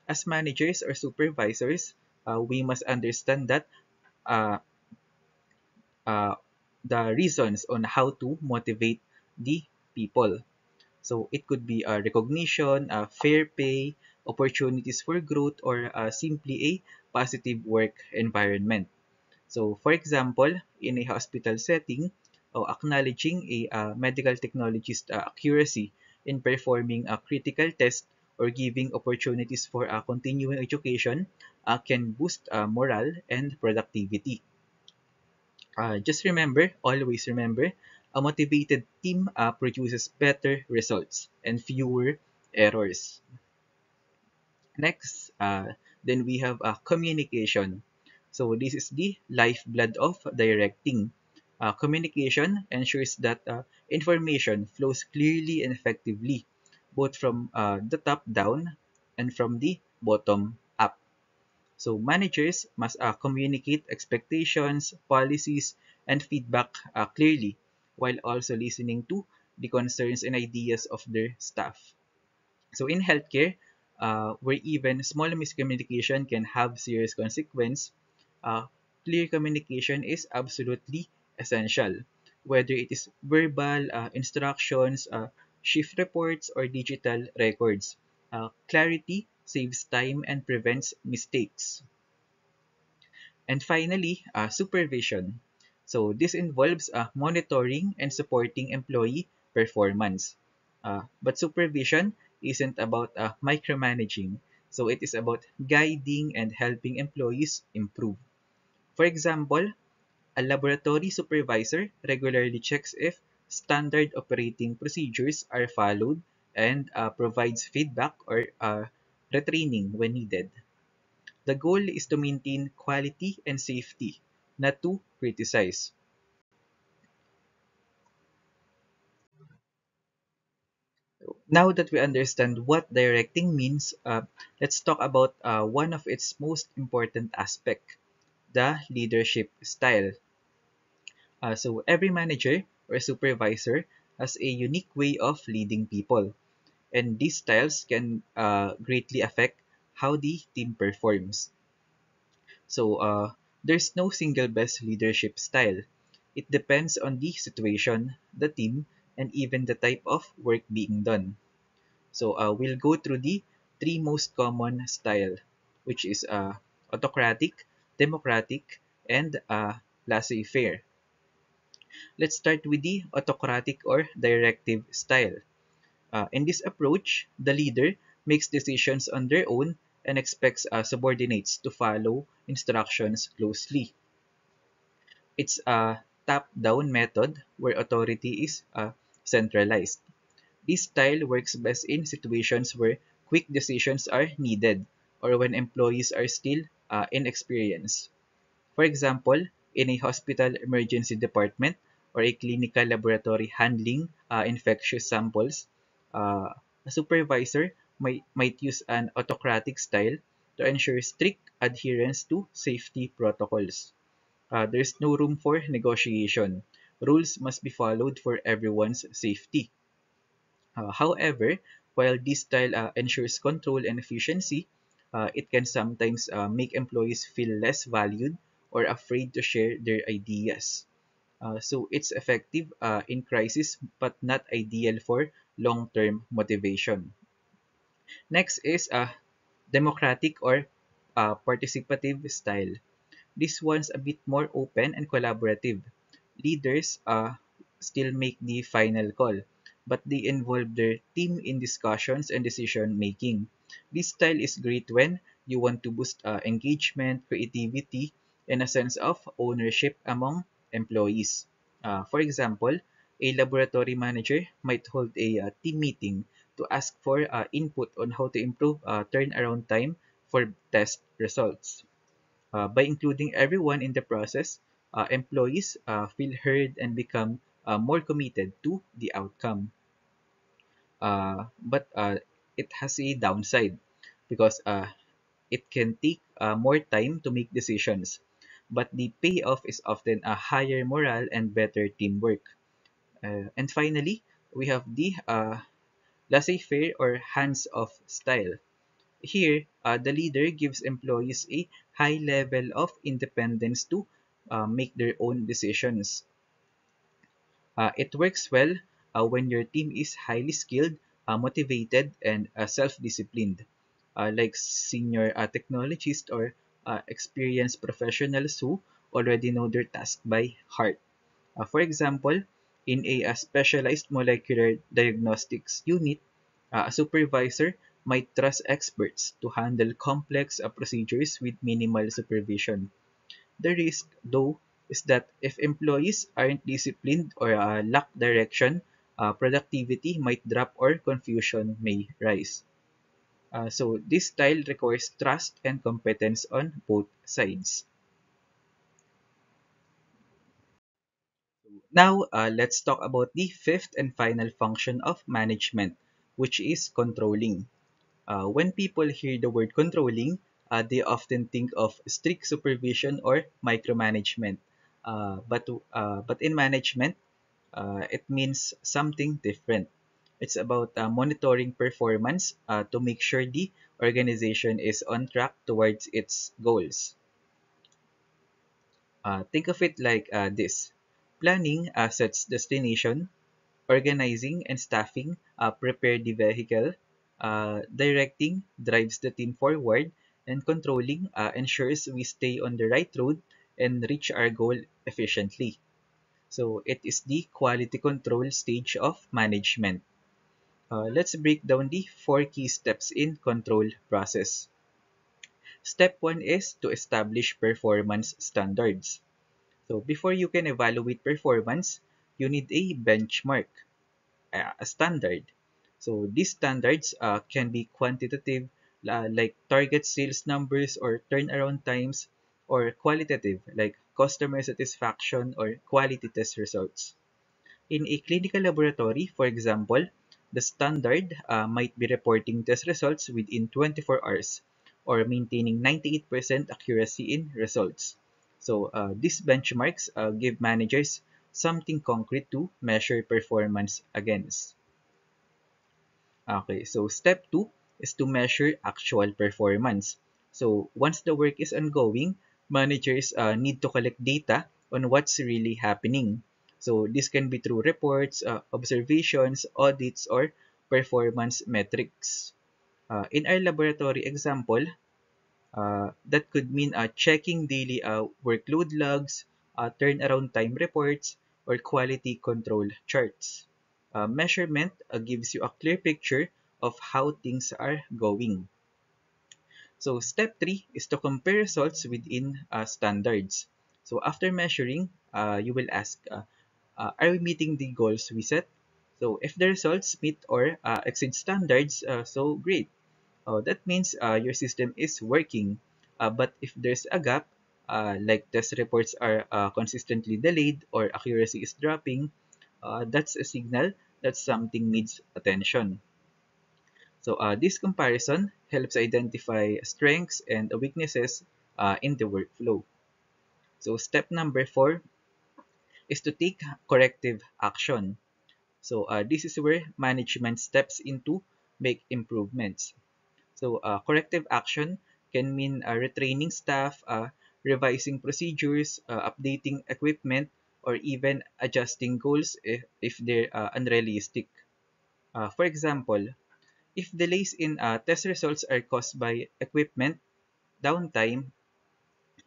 As managers or supervisors, we must understand that uh, uh, the reasons on how to motivate the people. So it could be a recognition, fair pay, opportunities for growth, or simply a positive work environment. So for example, in a hospital setting, acknowledging a medical technologist accuracy in performing a critical test or giving opportunities for continuing education can boost morale and productivity. Just remember, always remember, a motivated team produces better results and fewer errors. Next, then we have communication. So this is the lifeblood of directing. Communication ensures that information flows clearly and effectively, both from the top down and from the bottom up. So managers must communicate expectations, policies, and feedback clearly, while also listening to the concerns and ideas of their staff. So in healthcare, where even small miscommunication can have serious consequence, uh, clear communication is absolutely essential. Whether it is verbal instructions, shift reports, or digital records, clarity saves time and prevents mistakes. And finally, supervision. So this involves monitoring and supporting employee performance. But supervision isn't about micromanaging. So it is about guiding and helping employees improve. For example, a laboratory supervisor regularly checks if standard operating procedures are followed and provides feedback or retraining when needed. The goal is to maintain quality and safety, not to criticize. Now that we understand what directing means, let's talk about one of its most important aspect, the leadership style. So every manager or supervisor has a unique way of leading people, and these styles can greatly affect how the team performs. So there's no single best leadership style. It depends on the situation, the team, and even the type of work being done. So we'll go through the three most common style, which is autocratic, democratic, and laissez-faire. Let's start with the autocratic or directive style. In this approach, the leader makes decisions on their own and expects subordinates to follow instructions closely. It's a top-down method where authority is centralized. This style works best in situations where quick decisions are needed or when employees are still inexperienced. For example, in a hospital emergency department or a clinical laboratory handling infectious samples, a supervisor might use an autocratic style to ensure strict adherence to safety protocols. There's no room for negotiation. Rules must be followed for everyone's safety. However, while this style ensures control and efficiency, it can sometimes make employees feel less valued or afraid to share their ideas. So it's effective in crisis but not ideal for long-term motivation. Next is a democratic or participative style. This one's a bit more open and collaborative. Leaders still make the final call, but they involve their team in discussions and decision making. This style is great when you want to boost engagement, creativity, and a sense of ownership among employees. For example, a laboratory manager might hold a team meeting to ask for input on how to improve turnaround time for test results. By including everyone in the process, employees feel heard and become more committed to the outcome. But it has a downside because it can take more time to make decisions, but the payoff is often a higher morale and better teamwork. And finally, we have the laissez-faire or hands-off style. Here, the leader gives employees a high level of independence to make their own decisions. It works well when your team is highly skilled, motivated, and self-disciplined, like senior technologists or experienced professionals who already know their task by heart. For example, in a specialized molecular diagnostics unit, a supervisor might trust experts to handle complex procedures with minimal supervision. The risk, though, is that if employees aren't disciplined or lack direction, productivity might drop or confusion may rise. So this style requires trust and competence on both sides. Now, let's talk about the fifth and final function of management, which is controlling. When people hear the word controlling, they often think of strict supervision or micromanagement. But in management, it means something different. It's about monitoring performance to make sure the organization is on track towards its goals. Think of it like this. Planning sets destination, organizing and staffing prepare the vehicle, directing drives the team forward, and controlling ensures we stay on the right road and reach our goal efficiently. So it is the quality control stage of management. Let's break down the four key steps in control process. Step one is to establish performance standards. So before you can evaluate performance, you need a benchmark, a standard. So these standards can be quantitative, like target sales numbers or turnaround times, or qualitative, like customer satisfaction or quality test results. In a clinical laboratory, for example, the standard might be reporting test results within 24 hours or maintaining 98% accuracy in results. So these benchmarks give managers something concrete to measure performance against. Okay, so step two is to measure actual performance. So once the work is ongoing, managers need to collect data on what's really happening. So this can be through reports, observations, audits, or performance metrics. In our laboratory example, that could mean checking daily workload logs, turnaround time reports, or quality control charts. Measurement gives you a clear picture of how things are going. So step three is to compare results within standards. So after measuring, you will ask, are we meeting the goals we set? So if the results meet or exceed standards, so great. That means your system is working. But if there's a gap, like test reports are consistently delayed or accuracy is dropping, that's a signal that something needs attention. So this comparison helps identify strengths and weaknesses in the workflow. So step number four is to take corrective action. So this is where management steps in to make improvements. So corrective action can mean retraining staff, revising procedures, updating equipment, or even adjusting goals if they're unrealistic. For example, if delays in test results are caused by equipment downtime,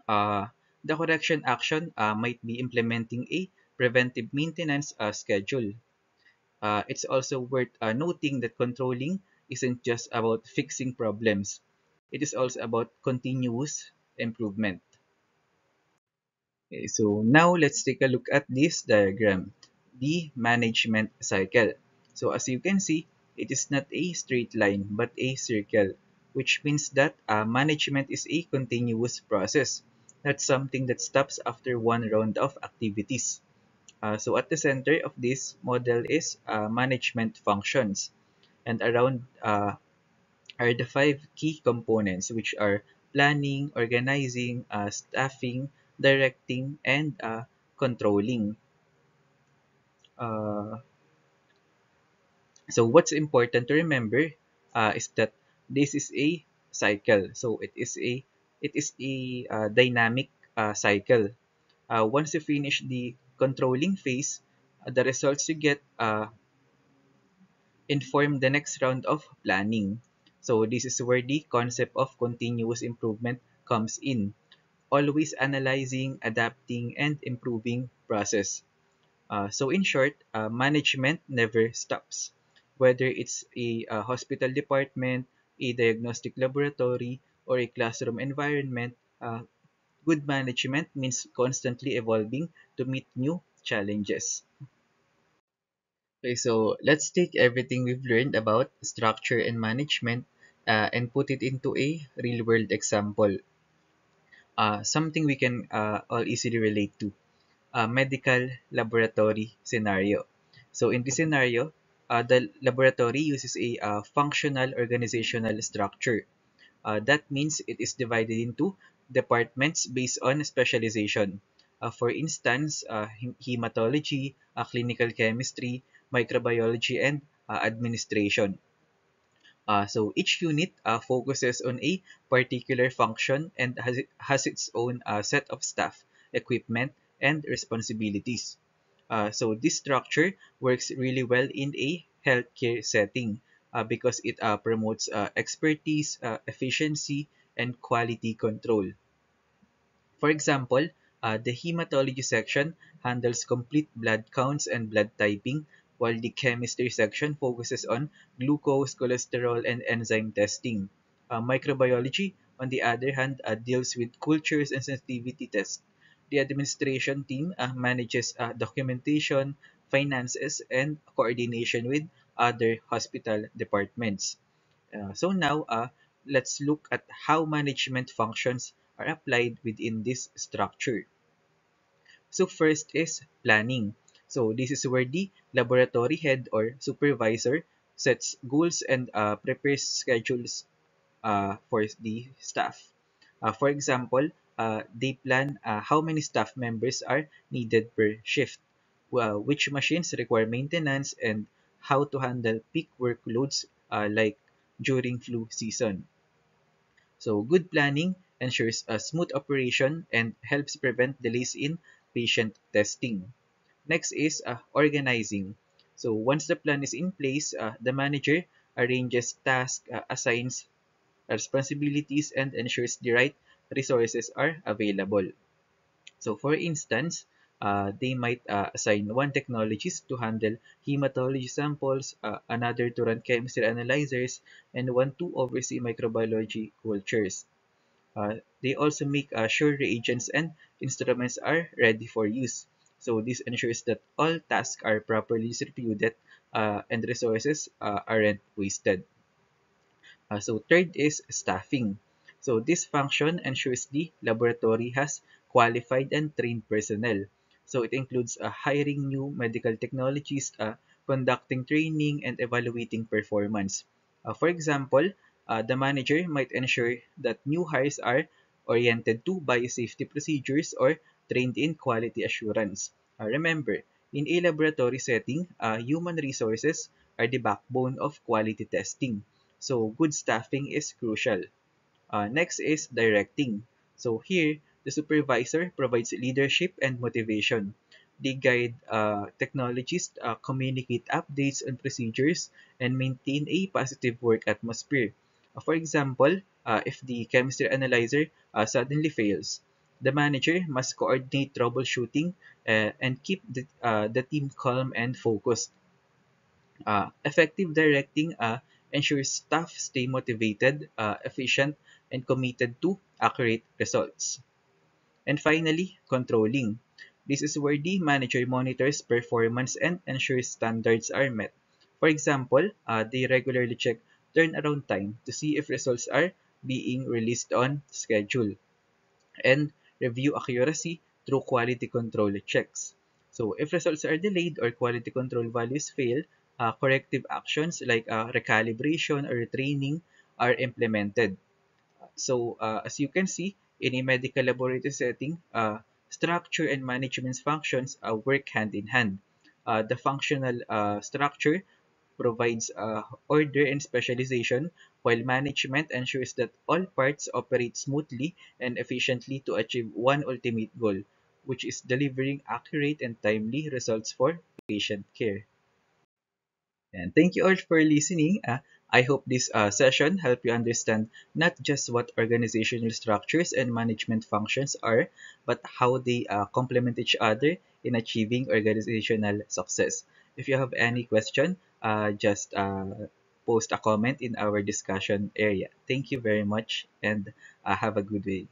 uh, the correction action might be implementing a preventive maintenance schedule. It's also worth noting that controlling isn't just about fixing problems. It is also about continuous improvement. Okay, so now let's take a look at this diagram, the management cycle. So as you can see, it is not a straight line but a circle, which means that management is a continuous process, not something that stops after one round of activities. So at the center of this model is management functions, and around are the five key components, which are planning, organizing, staffing, directing, and controlling. Uh, so what's important to remember is that this is a cycle. So it is a dynamic cycle. Once you finish the controlling phase, the results you get inform the next round of planning. So this is where the concept of continuous improvement comes in. Always analyzing, adapting, and improving process. So in short, management never stops. Whether it's a hospital department, a diagnostic laboratory, or a classroom environment, good management means constantly evolving to meet new challenges. Okay, so let's take everything we've learned about structure and management and put it into a real world example. Something we can all easily relate to. A medical laboratory scenario. So in this scenario, the laboratory uses a functional organizational structure. That means it is divided into departments based on specialization. For instance, hematology, clinical chemistry, microbiology, and administration. So each unit focuses on a particular function and has its own set of staff, equipment, and responsibilities. So this structure works really well in a healthcare setting because it promotes expertise, efficiency, and quality control. For example, the hematology section handles complete blood counts and blood typing, while the chemistry section focuses on glucose, cholesterol, and enzyme testing. Microbiology, on the other hand, deals with cultures and sensitivity tests. The administration team manages documentation, finances, and coordination with other hospital departments. So now, let's look at how management functions are applied within this structure. So first is planning. So this is where the laboratory head or supervisor sets goals and prepares schedules for the staff. For example, they plan how many staff members are needed per shift, which machines require maintenance, and how to handle peak workloads like during flu season. So good planning ensures a smooth operation and helps prevent delays in patient testing. Next is organizing. So once the plan is in place, the manager arranges tasks, assigns responsibilities, and ensures the right resources are available. So for instance, they might assign one technologist to handle hematology samples, another to run chemistry analyzers, and one to oversee microbiology cultures. They also make sure reagents and instruments are ready for use. So this ensures that all tasks are properly distributed and resources aren't wasted. So third is staffing. So this function ensures the laboratory has qualified and trained personnel. So it includes hiring new medical technologists, conducting training, and evaluating performance. For example, the manager might ensure that new hires are oriented to biosafety procedures or trained in quality assurance. Remember, in a laboratory setting, human resources are the backbone of quality testing. So good staffing is crucial. Next is directing. So here, the supervisor provides leadership and motivation. They guide technologists, communicate updates on procedures, and maintain a positive work atmosphere. For example, if the chemistry analyzer suddenly fails, the manager must coordinate troubleshooting and keep the team calm and focused. Effective directing ensures staff stay motivated, efficient, and committed to accurate results. And finally, controlling. This is where the manager monitors performance and ensures standards are met. For example, they regularly check turnaround time to see if results are being released on schedule, and review accuracy through quality control checks. So if results are delayed or quality control values fail, corrective actions like recalibration or retraining are implemented. So as you can see, in a medical laboratory setting, structure and management functions work hand in hand. The functional structure provides order and specialization, while management ensures that all parts operate smoothly and efficiently to achieve one ultimate goal, which is delivering accurate and timely results for patient care. And thank you all for listening. I hope this session helped you understand not just what organizational structures and management functions are, but how they complement each other in achieving organizational success. If you have any question, just post a comment in our discussion area. Thank you very much and have a good day.